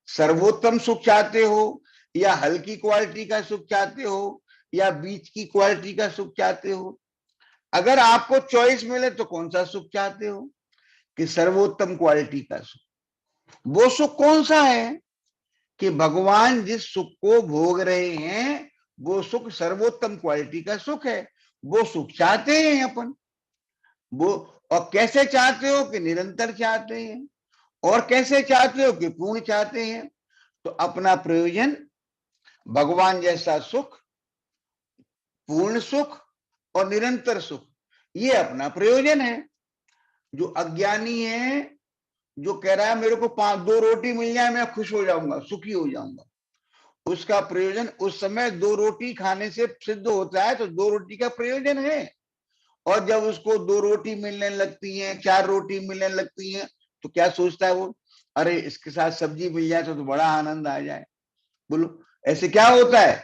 सर्वोत्तम सुख चाहते हो, या हल्की क्वालिटी का सुख चाहते हो, या बीच की क्वालिटी का सुख चाहते हो? अगर आपको चॉइस मिले तो कौन सा सुख चाहते हो? कि सर्वोत्तम क्वालिटी का सुख। वो सुख कौन सा है? कि भगवान जिस सुख को भोग रहे हैं वो सुख सर्वोत्तम क्वालिटी का सुख है। वो सुख चाहते हैं अपन। वो और कैसे चाहते हो? कि निरंतर चाहते हैं। और कैसे चाहते हो? कि पूर्ण चाहते हैं। तो अपना प्रयोजन भगवान जैसा सुख पूर्ण सुख और निरंतर सुख, ये अपना प्रयोजन है। जो अज्ञानी है, जो कह रहा है मेरे को 2 रोटी मिल जाए मैं खुश हो जाऊंगा, सुखी हो जाऊंगा, उसका प्रयोजन उस समय 2 रोटी खाने से सिद्ध होता है, तो 2 रोटी का प्रयोजन है। और जब उसको 2 रोटी मिलने लगती हैं, 4 रोटी मिलने लगती हैं, तो क्या सोचता है वो, अरे इसके साथ सब्जी मिल जाए तो बड़ा आनंद आ जाए। बोलो ऐसे क्या होता है?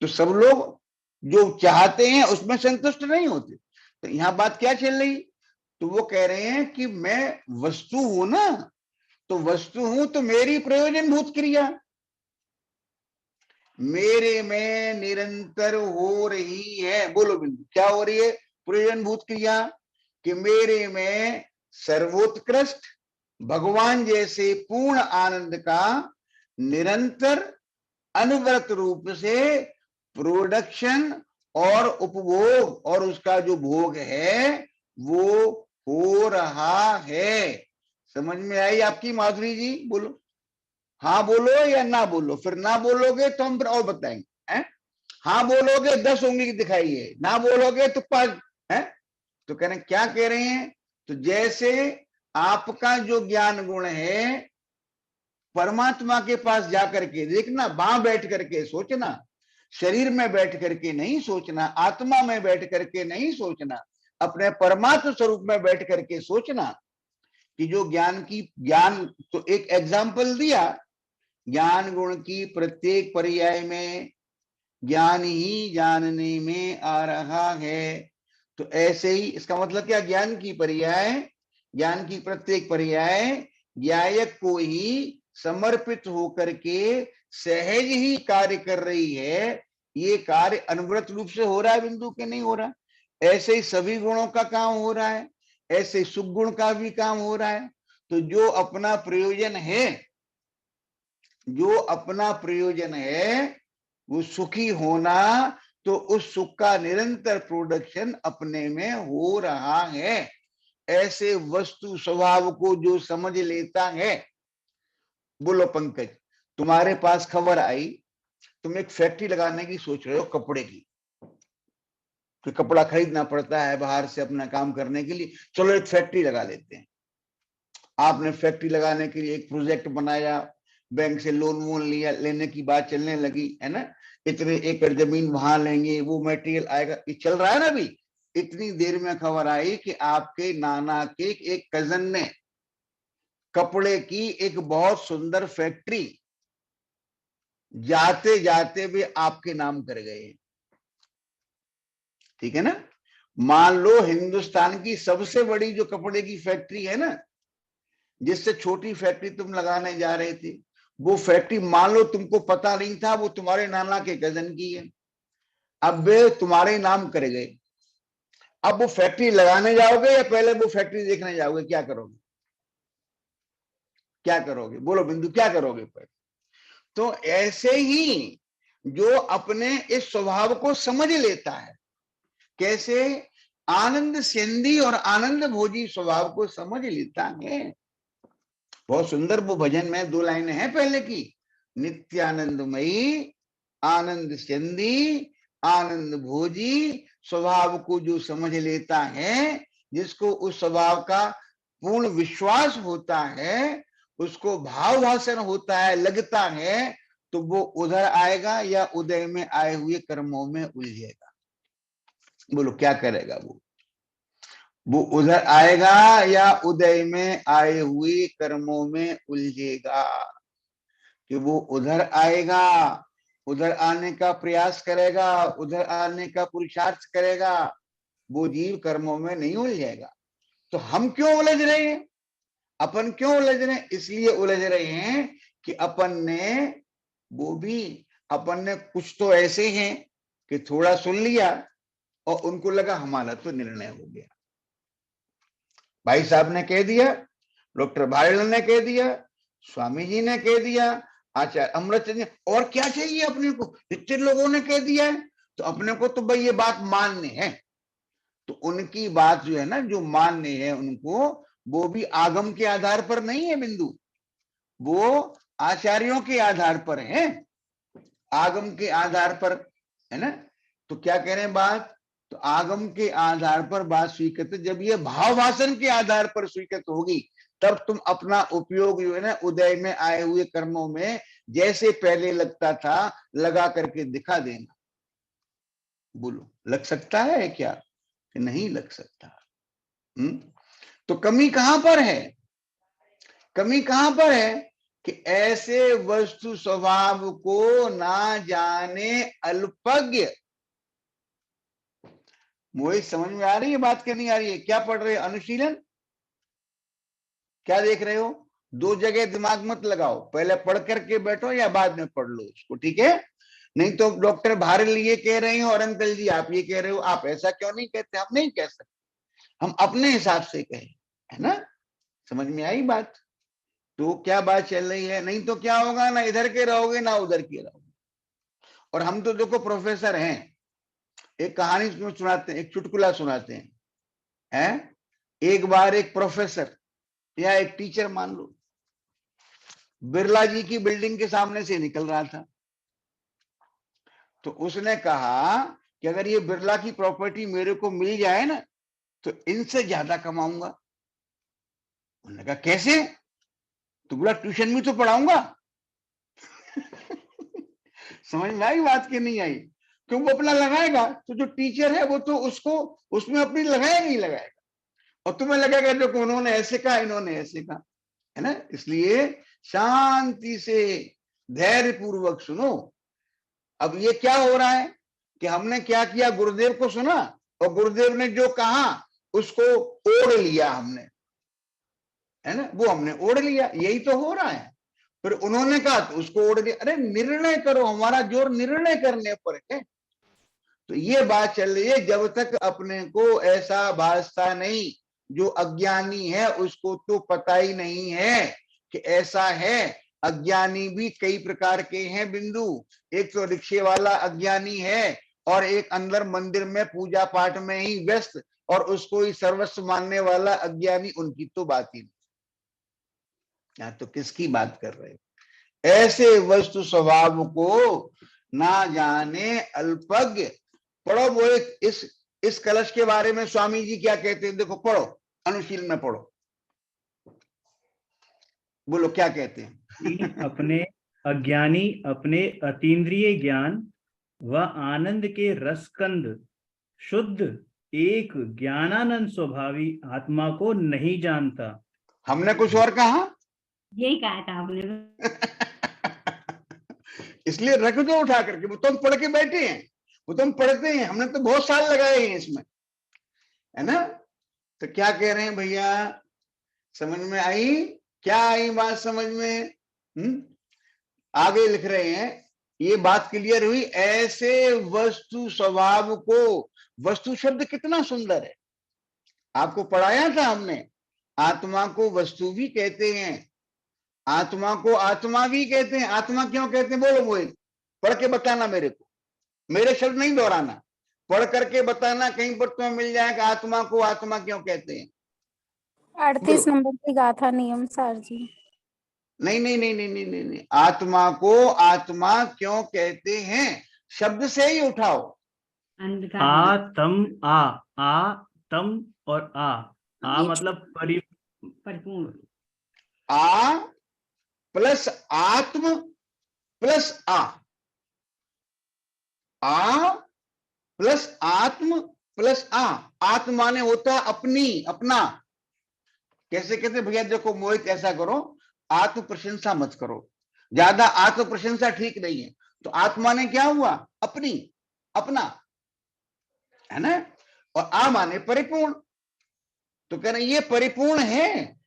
तो सब लोग जो चाहते हैं उसमें संतुष्ट नहीं होते। तो यहाँ बात क्या चल रही, तो वो कह रहे हैं कि मैं वस्तु हूं ना, तो वस्तु हूं तो मेरी प्रयोजन भूत क्रिया मेरे में निरंतर हो रही है। बोलो बिंदु, क्या हो रही है? प्रयोजन भूत क्रिया कि मेरे में सर्वोत्कृष्ट भगवान जैसे पूर्ण आनंद का निरंतर अनवरत रूप से प्रोडक्शन और उपभोग और उसका जो भोग है वो हो रहा है। समझ में आई आपकी माधुरी जी? बोलो हाँ बोलो या ना बोलो, फिर ना बोलोगे तो हम फिर और बताएंगे। हैं? हाँ बोलोगे 10 उंगली दिखाइए, ना बोलोगे तो 5 है। तो कह रहे क्या कह रहे हैं? तो जैसे आपका जो ज्ञान गुण है परमात्मा के पास जाकर के देखना, वहां बैठ करके सोचना, शरीर में बैठ करके नहीं सोचना, आत्मा में बैठ करके नहीं सोचना, अपने परमात्मा स्वरूप में बैठ करके सोचना कि जो ज्ञान तो एक एग्जाम्पल दिया, ज्ञान गुण की प्रत्येक पर्याय में ज्ञान ही जानने में आ रहा है। तो ऐसे ही इसका मतलब क्या, ज्ञान की पर्याय, ज्ञान की प्रत्येक पर्याय ज्ञायक को ही समर्पित होकर के सहज ही कार्य कर रही है। ये कार्य अनवरत रूप से हो रहा है बिंदु के, नहीं हो रहा। ऐसे ही सभी गुणों का काम हो रहा है, ऐसे सुख गुण का भी काम हो रहा है। तो जो अपना प्रयोजन है, जो अपना प्रयोजन है वो सुखी होना, तो उस सुख का निरंतर प्रोडक्शन अपने में हो रहा है। ऐसे वस्तु स्वभाव को जो समझ लेता है। बोलो पंकज, तुम्हारे पास खबर आई, तुम एक फैक्ट्री लगाने की सोच रहे हो कपड़े की, कि कपड़ा खरीदना पड़ता है बाहर से अपना काम करने के लिए, चलो एक फैक्ट्री लगा लेते हैं। आपने फैक्ट्री लगाने के लिए एक प्रोजेक्ट बनाया, बैंक से लोन वोन लिया, लेने की बात चलने लगी है ना, इतने एकड़ जमीन वहां लेंगे, वो मटेरियल आएगा, ये चल रहा है ना अभी। इतनी देर में खबर आई कि आपके नाना के एक कजन ने कपड़े की एक बहुत सुंदर फैक्ट्री जाते जाते भी आपके नाम कर गए। ठीक है ना? मान लो हिंदुस्तान की सबसे बड़ी जो कपड़े की फैक्ट्री है ना, जिससे छोटी फैक्ट्री तुम लगाने जा रहे थे, वो फैक्ट्री मान लो तुमको पता नहीं था वो तुम्हारे नाना के कजन की है, अब वे तुम्हारे नाम कर गए। अब वो फैक्ट्री लगाने जाओगे या पहले वो फैक्ट्री देखने जाओगे? क्या करोगे? क्या करोगे? बोलो बिंदु, क्या करोगे पहले? तो ऐसे ही जो अपने इस स्वभाव को समझ लेता है, कैसे आनंद सिंधी और आनंद भोजी स्वभाव को समझ लेता है। बहुत सुंदर वो भजन में 2 लाइनें हैं पहले की, नित्यानंदमयी आनंद सिंधी आनंद भोजी स्वभाव को जो समझ लेता है, जिसको उस स्वभाव का पूर्ण विश्वास होता है, उसको भाव भाषण होता है, लगता है, तो वो उधर आएगा या उदय में आए हुए कर्मों में उलझेगा। बोलो क्या करेगा वो उधर आएगा या उदय में आए हुए कर्मों में उलझेगा? कि वो उधर आएगा, उधर आने का प्रयास करेगा, उधर आने का पुरुषार्थ करेगा, वो जीव कर्मों में नहीं उलझेगा। तो हम क्यों उलझ रहे हैं? अपन क्यों उलझ रहे हैं? इसलिए उलझ रहे हैं कि अपन ने कुछ तो ऐसे हैं कि थोड़ा सुन लिया और उनको लगा हमारा तो निर्णय हो गया। भाई साहब ने कह दिया, डॉक्टर भाईलाल ने कह दिया, स्वामी जी ने कह दिया, आचार्य अमृतचंद, और क्या चाहिए अपने को? इतने लोगों ने कह दिया है, तो अपने को तो भाई ये बात माननी है। तो उनकी बात जो है ना, जो माननी है उनको, वो भी आगम के आधार पर नहीं है बिंदु, वो आचार्यों के आधार पर है, आगम के आधार पर है ना। तो क्या कह रहे हैं बात, तो आगम के आधार पर बात स्वीकृत, जब ये भाव भाषण के आधार पर स्वीकृत होगी तब तुम अपना उपयोग जो है ना उदय में आए हुए कर्मों में जैसे पहले लगता था लगा करके दिखा देना। बोलो लग सकता है क्या कि नहीं लग सकता? तो कमी कहां पर है? कमी कहां पर है कि ऐसे वस्तु स्वभाव को ना जाने अल्पज्ञ। मोहित समझ में आ रही है बात? क्या नहीं आ रही है? क्या पढ़ रहे हो? अनुशीलन क्या देख रहे हो? दो जगह दिमाग मत लगाओ, पहले पढ़ करके बैठो या बाद में पढ़ लो उसको, ठीक है? नहीं तो डॉक्टर भारल ये कह रहे हो और अंकल जी आप ये कह रहे हो, आप ऐसा क्यों नहीं कहते? हम नहीं कह सकते, हम अपने हिसाब से कहें, है ना? समझ में आई बात? तो क्या बात चल रही है? नहीं तो क्या होगा, ना इधर के रहोगे ना उधर के रहोगे। और हम तो देखो प्रोफेसर हैं, एक कहानी सुनाते हैं, एक चुटकुला सुनाते हैं। एक बार एक प्रोफेसर या एक टीचर मान लो बिरला जी की बिल्डिंग के सामने से निकल रहा था, तो उसने कहा कि अगर ये बिरला की प्रॉपर्टी मेरे को मिल जाए ना तो इनसे ज्यादा कमाऊंगा। उन्होंने कहा कैसे? तो बोला ट्यूशन में तो पढ़ाऊंगा। समझ में आई बात की नहीं आई? क्यों? वो अपना लगाएगा तो जो टीचर है वो तो उसको उसमें अपनी लगाएगा ही लगाएगा, और तुम्हें लगेगा जो उन्होंने ऐसे कहा इन्होंने ऐसे कहा, है ना? इसलिए शांति से धैर्य पूर्वक सुनो। अब ये क्या हो रहा है कि हमने क्या किया, गुरुदेव को सुना और गुरुदेव ने जो कहा उसको ओढ़ लिया हमने, है ना? वो हमने ओढ़ लिया, यही तो हो रहा है। फिर उन्होंने कहा तो उसको ओढ़ लिया। अरे निर्णय करो, हमारा जोर निर्णय करने पर है। तो ये बात चल रही है, जब तक अपने को ऐसा भासता नहीं, जो अज्ञानी है उसको तो पता ही नहीं है कि ऐसा है। अज्ञानी भी कई प्रकार के हैं बिंदु, एक तो रिक्शे वाला अज्ञानी है और एक अंदर मंदिर में पूजा पाठ में ही व्यस्त और उसको ही सर्वस्व मानने वाला अज्ञानी, उनकी तो बात ही नहीं। यहाँ तो किसकी बात कर रहे हो? ऐसे वस्तु स्वभाव को ना जाने अल्पज्ञ। पढ़ो वो इस कलश के बारे में स्वामी जी क्या कहते हैं, देखो पढ़ो, अनुशील में पढ़ो, बोलो क्या कहते हैं? अपने अज्ञानी अपने अतीन्द्रिय ज्ञान व आनंद के रसकंद शुद्ध एक ज्ञानानंद स्वभावी आत्मा को नहीं जानता। हमने कुछ और कहा? यही कहा था आपने। इसलिए रख दो उठा करके, वो तुम पढ़ के बैठे हैं, वो तुम पढ़ते हैं, हमने तो बहुत साल लगाए हैं इसमें, है ना? तो क्या कह रहे हैं भैया, समझ में आई? क्या आई बात समझ में? आगे लिख रहे हैं, ये बात क्लियर हुई। ऐसे वस्तु स्वभाव को, वस्तु शब्द कितना सुंदर है, आपको पढ़ाया था हमने। आत्मा को वस्तु भी कहते हैं, आत्मा को आत्मा भी कहते हैं। आत्मा क्यों कहते हैं बोलो मोहित, पढ़ के बताना मेरे को, मेरे शब्द नहीं दोहराना, पढ़ करके बताना, कहीं पर तुम्हें मिल जाएगा आत्मा को आत्मा क्यों कहते हैं। 38 नंबर की गाथा नियम सर जी। नहीं नहीं नहीं नहीं नहीं नहीं, नहीं। आत्मा को आत्मा क्यों कहते हैं, शब्द से ही उठाओ। आ तम और आ मतलब परिपूर्ण, आ प्लस आत्म प्लस आ प्लस आत्म प्लस आत्मा ने होता अपनी, अपना। कैसे कहते भैया, देखो मोहित ऐसा करो, आत्म प्रशंसा मत करो, ज्यादा आत्म प्रशंसा ठीक नहीं है। तो आत्मा ने क्या हुआ, अपनी, अपना, है ना? और आ माने परिपूर्ण, तो कह रहे ये परिपूर्ण है,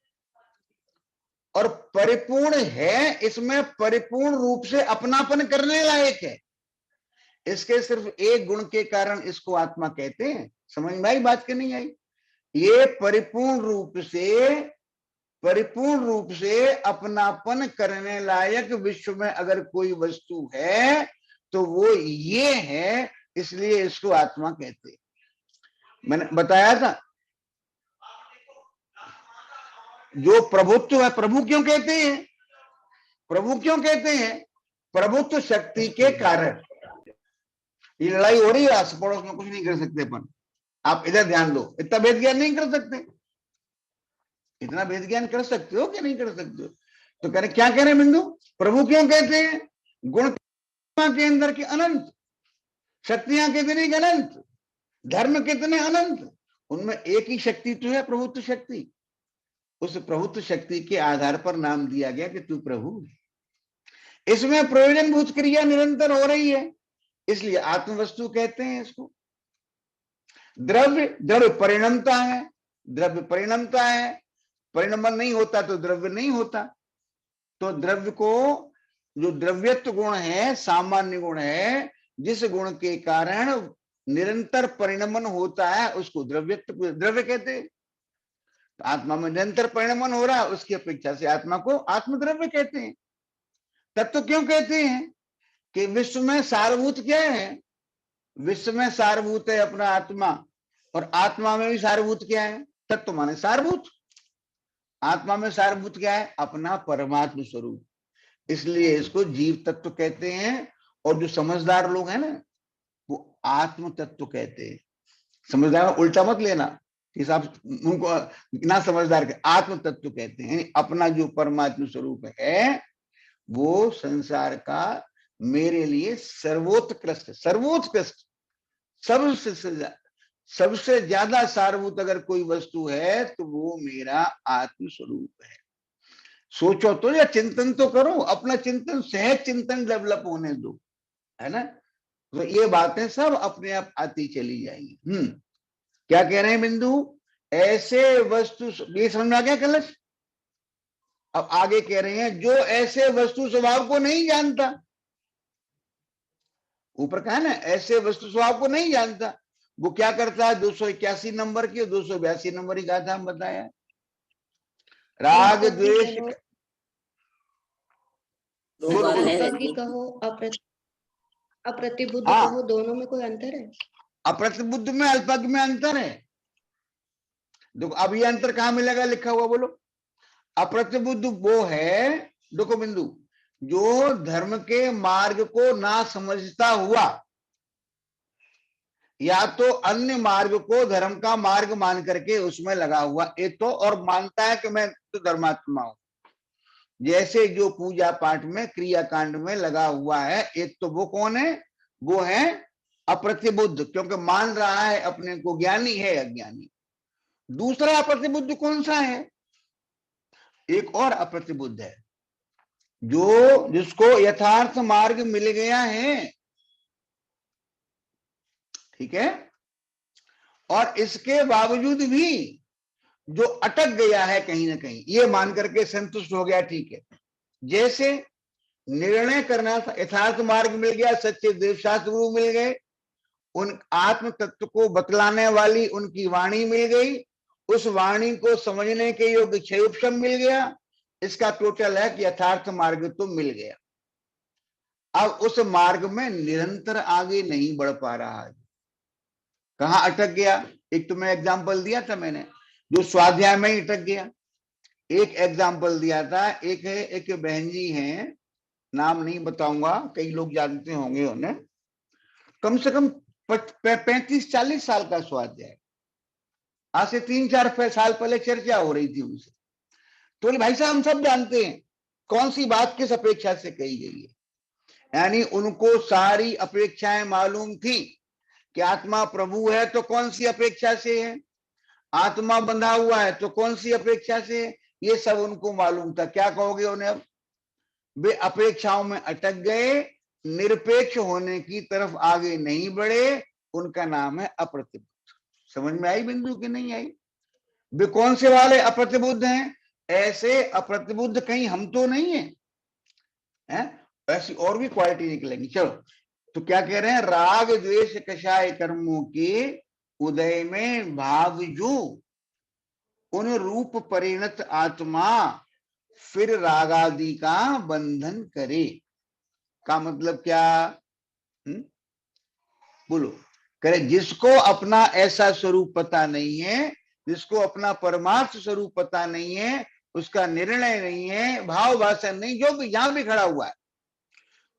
और परिपूर्ण है इसमें परिपूर्ण रूप से अपनापन करने लायक है। इसके सिर्फ एक गुण के कारण इसको आत्मा कहते हैं। समझ में आई बात की नहीं आई? ये परिपूर्ण रूप से अपनापन करने लायक विश्व में अगर कोई वस्तु है तो वो ये है, इसलिए इसको आत्मा कहते हैं। मैंने बताया था जो प्रभुत्व है, प्रभु क्यों कहते हैं, प्रभु क्यों कहते हैं? प्रभुत्व शक्ति के कारण। ये लड़ाई हो रही है, आस पड़ोस में कुछ नहीं कर सकते अपन। आप इधर ध्यान दो, इतना भेद ज्ञान नहीं कर सकते। इतना भेद ज्ञान कर सकते हो कि नहीं कर सकते हो? तो कह रहे, क्या कह रहे हैं बिंदु, प्रभु क्यों कहते हैं गुण के अंदर के अनंत, शक्तियां कितनी अनंत, धर्म कितने अनंत, उनमें एक ही शक्ति तो है, प्रभुत्व शक्ति। उस प्रभुत्व शक्ति के आधार पर नाम दिया गया कि तू प्रभु। इसमें प्रयोजनभूत क्रिया निरंतर हो रही है, इसलिए आत्मवस्तु कहते हैं इसको। द्रव्य, द्रव्य परिणमता है, द्रव्य परिणमता है, परिणमन नहीं होता तो द्रव्य नहीं होता। तो द्रव्य को, जो द्रव्यत्व गुण है, सामान्य गुण है, जिस गुण के कारण निरंतर परिणमन होता है, उसको द्रव्यत्व, द्रव्य कहते हैं। तो आत्मा में निरंतर परिणमन हो रहा है, उसकी अपेक्षा से आत्मा को आत्मद्रव्य कहते हैं। तत्व क्यों कहते हैं कि विश्व में सारभूत क्या है, विश्व में सारभूत है अपना आत्मा, और आत्मा में भी सारभूत क्या है, तत्व माने सारभूत। आत्मा में सारभूत क्या है, अपना परमात्म स्वरूप, इसलिए इसको जीव तत्व कहते हैं। और जो समझदार लोग हैं ना, वो आत्म तत्व कहते हैं। समझदार उल्टा मत लेना कि साहब उनको ना समझदार के, आत्म तत्व कहते हैं। अपना जो परमात्म स्वरूप है वो संसार का मेरे लिए सर्वोत्कृष्ट, सर्वोत्कृष्ट, सबसे ज्यादा सारभूत अगर कोई वस्तु है तो वो मेरा आत्म स्वरूप है। सोचो तो, या चिंतन तो करो, अपना चिंतन, सहज चिंतन डेवलप होने दो, है ना। तो ये बातें सब अपने आप आती चली जाएंगी। क्या कह रहे हैं बिंदु, ऐसे वस्तु, ये समझ में आ गया कलश। अब आगे कह रहे हैं, जो ऐसे वस्तु स्वभाव को नहीं जानता, ऊपर कहा ना, ऐसे वस्तु स्वभाव को नहीं जानता, वो क्या करता है, 281 नंबर की 282 नंबर की गाथा हम बताया, राग द्वेष, कहो अप्रतिबुद्ध कहो, दोनों में कोई अंतर है? अप्रतिबुद्ध में अल्पज्ञ में अंतर है। देखो अब ये अंतर कहां मिलेगा, लिखा हुआ बोलो। अप्रतिबुद्ध वो है, देखो बिंदु, जो धर्म के मार्ग को ना समझता हुआ, या तो अन्य मार्ग को धर्म का मार्ग मान करके उसमें लगा हुआ, एक तो, और मानता है कि मैं तो धर्मात्मा हूं, जैसे जो पूजा पाठ में क्रियाकांड में लगा हुआ है, एक तो वो कौन है, वो है अप्रतिबुद्ध, क्योंकि मान रहा है अपने को ज्ञानी है अज्ञानी। दूसरा अप्रतिबुद्ध कौन सा है, एक और अप्रतिबुद्ध है, जो जिसको यथार्थ मार्ग मिल गया है, ठीक है, और इसके बावजूद भी जो अटक गया है कहीं ना कहीं, ये मान करके संतुष्ट हो गया, ठीक है। जैसे निर्णय करना था, यथार्थ मार्ग मिल गया, सच्चे देवशास्त्र गुरु मिल गए, उन आत्म तत्व को बतलाने वाली उनकी वाणी मिल गई, उस वाणी को समझने के योग्य क्षयोपशम मिल गया, इसका टोटल है कि यथार्थ मार्ग तो मिल गया। अब उस मार्ग में निरंतर आगे नहीं बढ़ पा रहा है, कहां अटक गया। एक तो मैं एग्जाम्पल दिया था मैंने, जो स्वाध्याय में ही अटक गया। एक एग्जाम्पल दिया था, एक है, एक बहन जी हैं, नाम नहीं बताऊंगा, कई लोग जानते होंगे उन्हें, कम से कम 35-40 साल का स्वाध्याय, आज से 3-4 साल पहले चर्चा हो रही थी उनसे। तो भाई साहब हम सब जानते हैं कौन सी बात किस अपेक्षा से कही गई है, यानी उनको सारी अपेक्षाएं मालूम थी कि आत्मा प्रभु है तो कौन सी अपेक्षा से है, आत्मा बंधा हुआ है तो कौन सी अपेक्षा से है, ये सब उनको मालूम था। क्या कहोगे उन्हें अब, वे अपेक्षाओं में अटक गए, निरपेक्ष होने की तरफ आगे नहीं बढ़े, उनका नाम है अप्रतिबुद्ध। समझ में आई बिंदु की नहीं आई। वे कौन से वाले अप्रतिबुद्ध हैं, ऐसे अप्रतिबुद्ध कहीं हम तो नहीं है, ऐसी और भी क्वालिटी निकलेंगी। चलो, तो क्या कह रहे हैं, राग द्वेष कषाय कर्मों के उदय में भावजू उन रूप परिणत आत्मा फिर रागादि का बंधन करे। का मतलब क्या, बोलो, करे जिसको अपना ऐसा स्वरूप पता नहीं है, जिसको अपना परमार्थ स्वरूप पता नहीं है, उसका निर्णय नहीं है, भाव भाषण नहीं, जो भी जहां भी खड़ा हुआ है,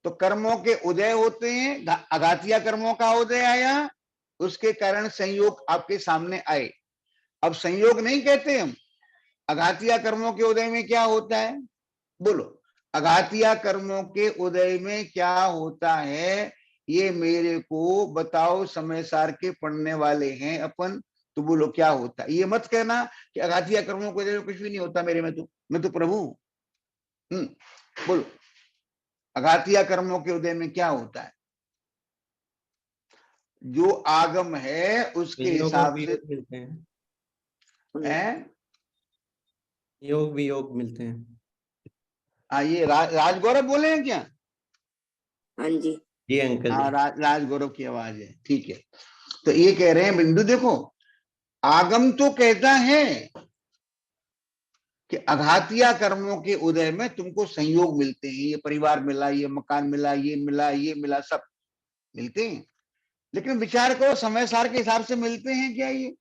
तो कर्मों के उदय होते हैं, अघातिया कर्मों का उदय आया, उसके कारण संयोग आपके सामने आए। अब संयोग नहीं कहते हम, अघातिया कर्मों के उदय में क्या होता है, बोलो, अघातिया कर्मों के उदय में क्या होता है, ये मेरे को बताओ, समय सार के पढ़ने वाले हैं अपन, तो बोलो क्या होता है। ये मत कहना कि अघातिया कर्मों के उदय में कुछ भी नहीं होता मेरे में, तो मैं तो प्रभु हूं। बोलो, अघातिया कर्मों के उदय में क्या होता है? जो आगम है उसके हिसाब से मिलते हैं, योग वियोग मिलते हैं। ये राजगौरव बोले हैं क्या? हाँ जी। जी अंकल। हाँ, राजगौरव की आवाज है, ठीक है। तो ये कह रहे हैं बिंदु, देखो आगम तो कहता है कि अघातिया कर्मों के उदय में तुमको संयोग मिलते हैं, ये परिवार मिला, ये मकान मिला, ये मिला, ये मिला, सब मिलते हैं। लेकिन विचार करो, समय सार के हिसाब से मिलते हैं क्या ये?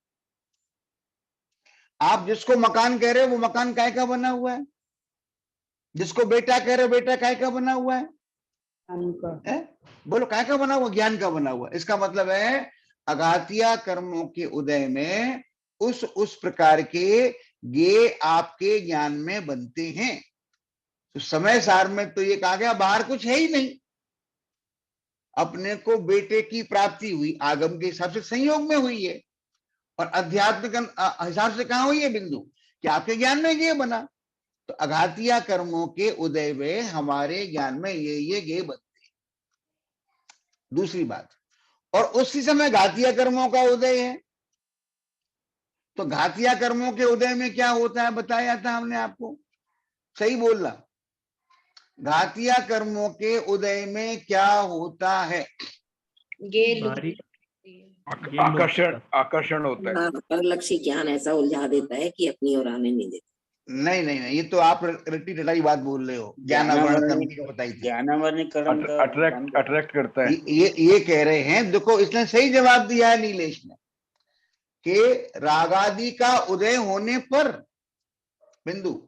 आप जिसको मकान कह रहे हो वो मकान काय का बना हुआ है? जिसको बेटा कह रहे हो बेटा काय का बना हुआ है? बोलो काय का बना हुआ? ज्ञान का बना हुआ। इसका मतलब है अघातिया कर्मों के उदय में उस प्रकार के ये आपके ज्ञान में बनते हैं। तो समय सार में तो ये कहा गया बाहर कुछ है ही नहीं, अपने को बेटे की प्राप्ति हुई, आगम के हिसाब से संयोग में हुई है, और अध्यात्म के हिसाब से कहां हुई है बिंदु, कि आपके ज्ञान में ये बना। तो अघातिया कर्मों के उदय में हमारे ज्ञान में ये बनते हैं। दूसरी बात, और उसी समय घातिया कर्मों का उदय है। तो घातिया कर्मों के उदय में क्या होता है बताया था हमने आपको, सही बोल रहा। घातिया कर्मों के उदय में क्या होता है? आकर्षण होता है। परलक्षी ज्ञान ऐसा उलझा देता है कि अपनी ओर आने नहीं देता। नहीं नहीं नहीं, ये तो आप रट्टी रटाई बात बोल रहे हो। ज्ञानावरण की बताई थी, अट्रैक्ट करता है। ये कह रहे हैं, देखो इसने सही जवाब दिया है नीलेश ने, कि रागादि का उदय होने पर बिंदु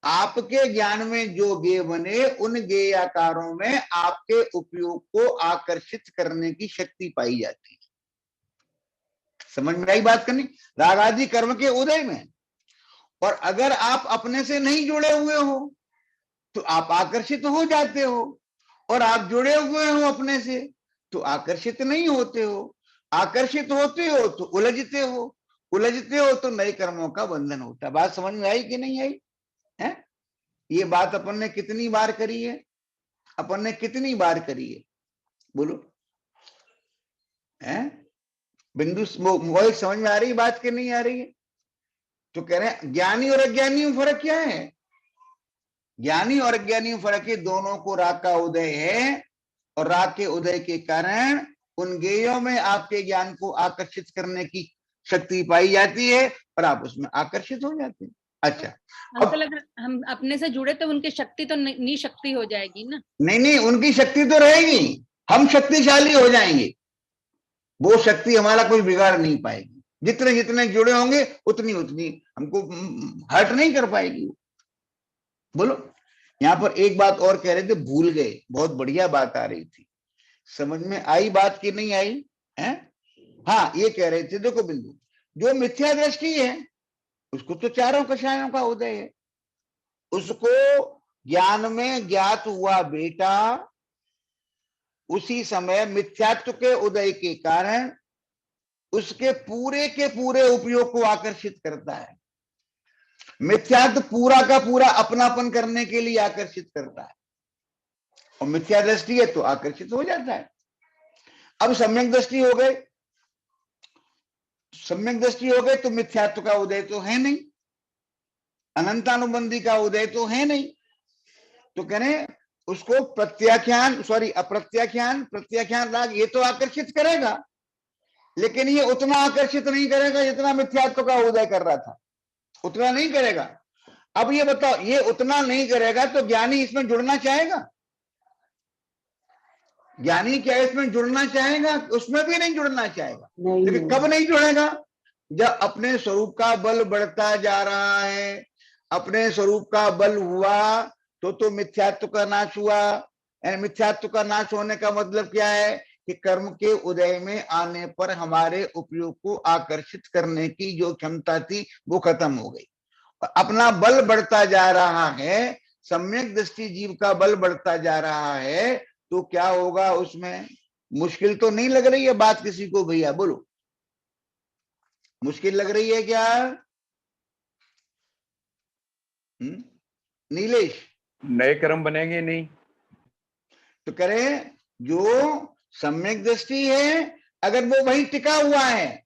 आपके ज्ञान में जो गे बने, उन गेयाकारों में आपके उपयोग को आकर्षित करने की शक्ति पाई जाती है। समझ में आई बात करनी? रागादि कर्म के उदय में। और अगर आप अपने से नहीं जुड़े हुए हो तो आप आकर्षित हो जाते हो, और आप जुड़े हुए हो अपने से तो आकर्षित नहीं होते हो। आकर्षित होते हो तो उलझते हो तो नए कर्मों का बंधन होता है। बात समझ में आई कि नहीं आई है? ये बात अपन ने कितनी बार करी है? अपन ने कितनी बार करी है बोलो है? बिंदु वो समझ में आ रही बात कि नहीं आ रही है? तो कह रहे हैं ज्ञानी और अज्ञानी में फर्क क्या है? ज्ञानी और अज्ञानी में फर्क है, दोनों को राग का उदय है, और राग के उदय के कारण उन गेयों में आपके ज्ञान को आकर्षित करने की शक्ति पाई जाती है, और आप उसमें आकर्षित हो जाते हैं। अच्छा, अंकल अगर हम अपने से जुड़े तो उनकी शक्ति तो निशक्ति हो जाएगी ना? नहीं, उनकी शक्ति तो रहेगी, हम शक्तिशाली हो जाएंगे, वो शक्ति हमारा कोई बिगाड़ नहीं पाएगी। जितने जितने जुड़े होंगे उतनी उतनी हमको हर्ट नहीं कर पाएगी। बोलो, यहाँ पर एक बात और कह रहे थे, भूल गए, बहुत बढ़िया बात आ रही थी, समझ में आई बात की नहीं आई है? हाँ, ये कह रहे थे, देखो बिंदु, जो मिथ्या दृष्टि है उसको तो चारों कषायों का उदय है। उसको ज्ञान में ज्ञात हुआ बेटा उसी समय मिथ्यात्व के उदय के कारण उसके पूरे के पूरे उपयोग को आकर्षित करता है। मिथ्यात्व पूरा का पूरा अपनापन करने के लिए आकर्षित करता है, और मिथ्या दृष्टि है तो आकर्षित हो जाता है। अब सम्यक दृष्टि हो गए, सम्यक दृष्टि हो गए तो मिथ्यात्व का उदय तो है नहीं, अनंतानुबंधी का उदय तो है नहीं। तो कहें उसको प्रत्याख्यान राग ये तो आकर्षित करेगा, लेकिन ये उतना आकर्षित नहीं करेगा जितना मिथ्यात्व का उदय कर रहा था, उतना नहीं करेगा। अब ये बताओ, ये उतना नहीं करेगा तो ज्ञानी इसमें जुड़ना चाहेगा? ज्ञानी क्या इसमें जुड़ना चाहेगा? उसमें भी नहीं जुड़ना चाहेगा। लेकिन कब नहीं जुड़ेगा? जब अपने स्वरूप का बल बढ़ता जा रहा है, अपने स्वरूप का बल हुआ तो मिथ्यात्व का नाश हुआ यानी मिथ्यात्व का नाश होने का मतलब क्या है कि कर्म के उदय में आने पर हमारे उपयोग को आकर्षित करने की जो क्षमता थी वो खत्म हो गई, अपना बल बढ़ता जा रहा है, सम्यक दृष्टि जीव का बल बढ़ता जा रहा है, तो क्या होगा उसमें? मुश्किल तो नहीं लग रही है बात किसी को भैया? बोलो, मुश्किल लग रही है क्या? नीलेश, नए कर्म बनेंगे नहीं? तो करें जो सम्यक दृष्टि है, अगर वो वही टिका हुआ है,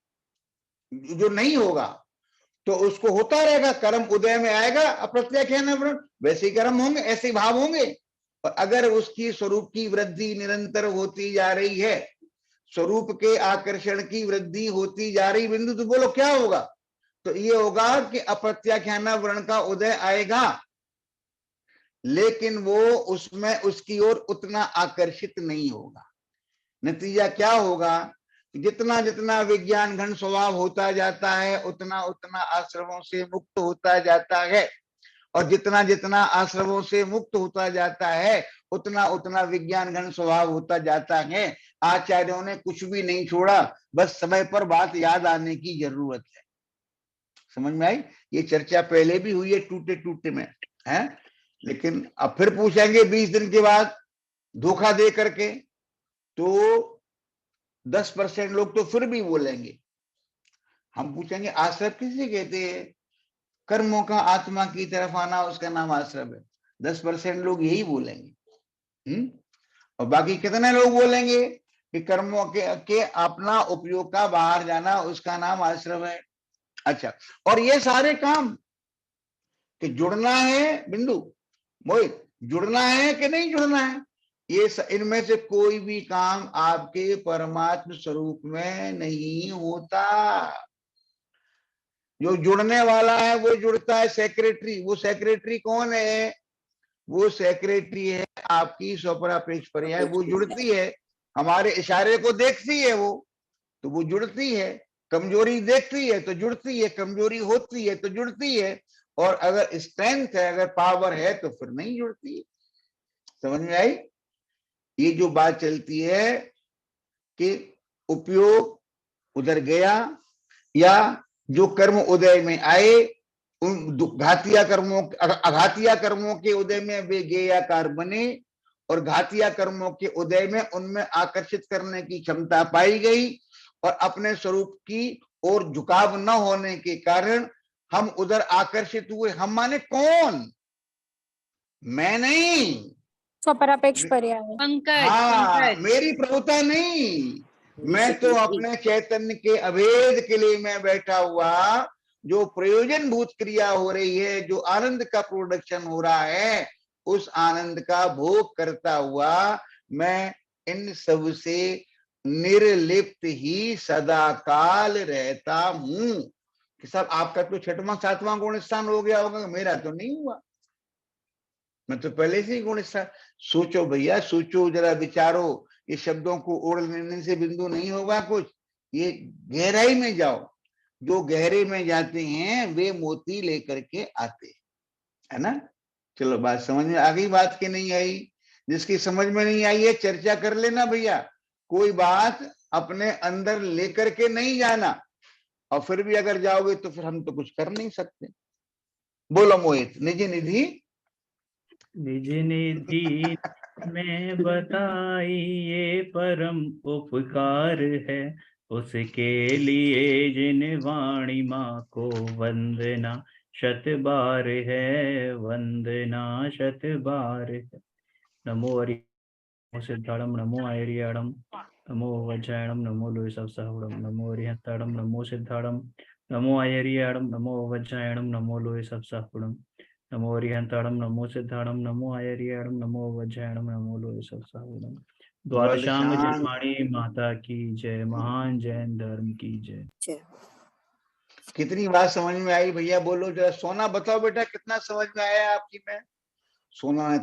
जो नहीं होगा तो उसको होता रहेगा, कर्म उदय में आएगा, अप्रत्याख्यान वैसे ही कर्म होंगे, ऐसे भाव होंगे। और अगर उसकी स्वरूप की वृद्धि निरंतर होती जा रही है, स्वरूप के आकर्षण की वृद्धि होती जा रही, बिंदु, तो बोलो क्या होगा? तो ये होगा कि अप्रत्याख्यान वर्ण का उदय आएगा, लेकिन वो उसमें उसकी ओर उतना आकर्षित नहीं होगा। नतीजा क्या होगा? जितना जितना विज्ञान घन स्वभाव होता जाता है, उतना उतना आश्रमों से मुक्त होता जाता है, और जितना जितना आश्रमों से मुक्त होता जाता है, उतना उतना विज्ञान घन स्वभाव होता जाता है। आचार्यों ने कुछ भी नहीं छोड़ा, बस समय पर बात याद आने की जरूरत है। समझ में आई? ये चर्चा पहले भी हुई है टूटे टूटे में, है, लेकिन अब फिर पूछेंगे 20 दिन के बाद धोखा दे करके, तो 10% लोग तो फिर भी बोलेंगे। हम पूछेंगे आश्रम किसे कहते हैं? कर्मों का आत्मा की तरफ आना, उसका नाम आश्रम है। 10% लोग यही बोलेंगे। और बाकी कितने लोग बोलेंगे कि कर्मों के अपना उपयोग का बाहर जाना, उसका नाम आश्रम है। अच्छा, और ये सारे काम कि जुड़ना है, बिंदु मोहित, जुड़ना है कि नहीं जुड़ना है, ये इनमें से कोई भी काम आपके परमात्म स्वरूप में नहीं होता। जो जुड़ने वाला है वो जुड़ता है, सेक्रेटरी। वो सेक्रेटरी कौन है? वो सेक्रेटरी है आपकी स्वपरापेक्ष पर्याय। वो जुड़ती है, हमारे इशारे को देखती है वो, तो वो जुड़ती है। कमजोरी देखती है तो जुड़ती है, कमजोरी होती है तो जुड़ती है, और अगर स्ट्रेंथ है, अगर पावर है, तो फिर नहीं जुड़ती है। समझ में आई? ये जो बात चलती है कि उपयोग उधर गया, या जो कर्म उदय में आए, उन घातिया कर्मों, अघातिया कर्मों के उदय में वे गेयाकार बने, और घातिया कर्मों के उदय में उनमें आकर्षित करने की क्षमता पाई गई, और अपने स्वरूप की ओर झुकाव न होने के कारण हम उधर आकर्षित हुए। हम माने कौन? मैं नहीं, स्वपरापेक्ष पर्याय। पंकज, हाँ, पंकज। मेरी प्रभुता नहीं, मैं तो अपने चैतन्य के अभेद के लिए मैं बैठा हुआ, जो प्रयोजन भूत क्रिया हो रही है, जो आनंद का प्रोडक्शन हो रहा है, उस आनंद का भोग करता हुआ मैं इन सब से निर्लिप्त ही सदा काल रहता हूं। कि साहब आपका तो 6वां 7वां गुण स्थान हो गया होगा, मेरा तो नहीं हुआ, मैं तो पहले से ही गुण स्थान। सोचो भैया, सोचो जरा, विचारो, ये शब्दों को ओढ़ लेने से बिंदु नहीं होगा कुछ, ये गहराई में जाओ। जो गहरे में जाते हैं वे मोती लेकर के आते हैं, है ना? चलो, बात समझ में आ गई बात की नहीं आई? जिसकी समझ में नहीं आई है चर्चा कर लेना भैया, कोई बात अपने अंदर लेकर के नहीं जाना, और फिर भी अगर जाओगे तो फिर हम तो कुछ कर नहीं सकते। बोलो मोहित, निज निधि निज निधि में बताई ये परम उपकार है, उसके लिए जिन वाणी माँ को वंदना शत बार है, वंदना शत बार है। नमो हरि सिद्धाड़म, नमो आयरियाड़म, नमो वज्रायणम, नमो लोहिसवसाहुड़म, नमो हरिहत्ताड़म, नमो सिद्धाड़म, नमो आयरियाड़म, नमो वज्रायणम, नमो लोहिसवसाहुड़म, नमो हरिहंताड़म, नमो सिद्धाड़म, नमो आयरियाड़म, नमो वज्रायणम, नमो लोहिसवसाहुड़म। द्वादशांग जयमाणी माता की जय, महान जैन धर्म की जय। कितनी बात समझ में आई भैया? बोलो जरा। सोना बताओ बेटा, कितना समझ में आया आपकी में? सोना ने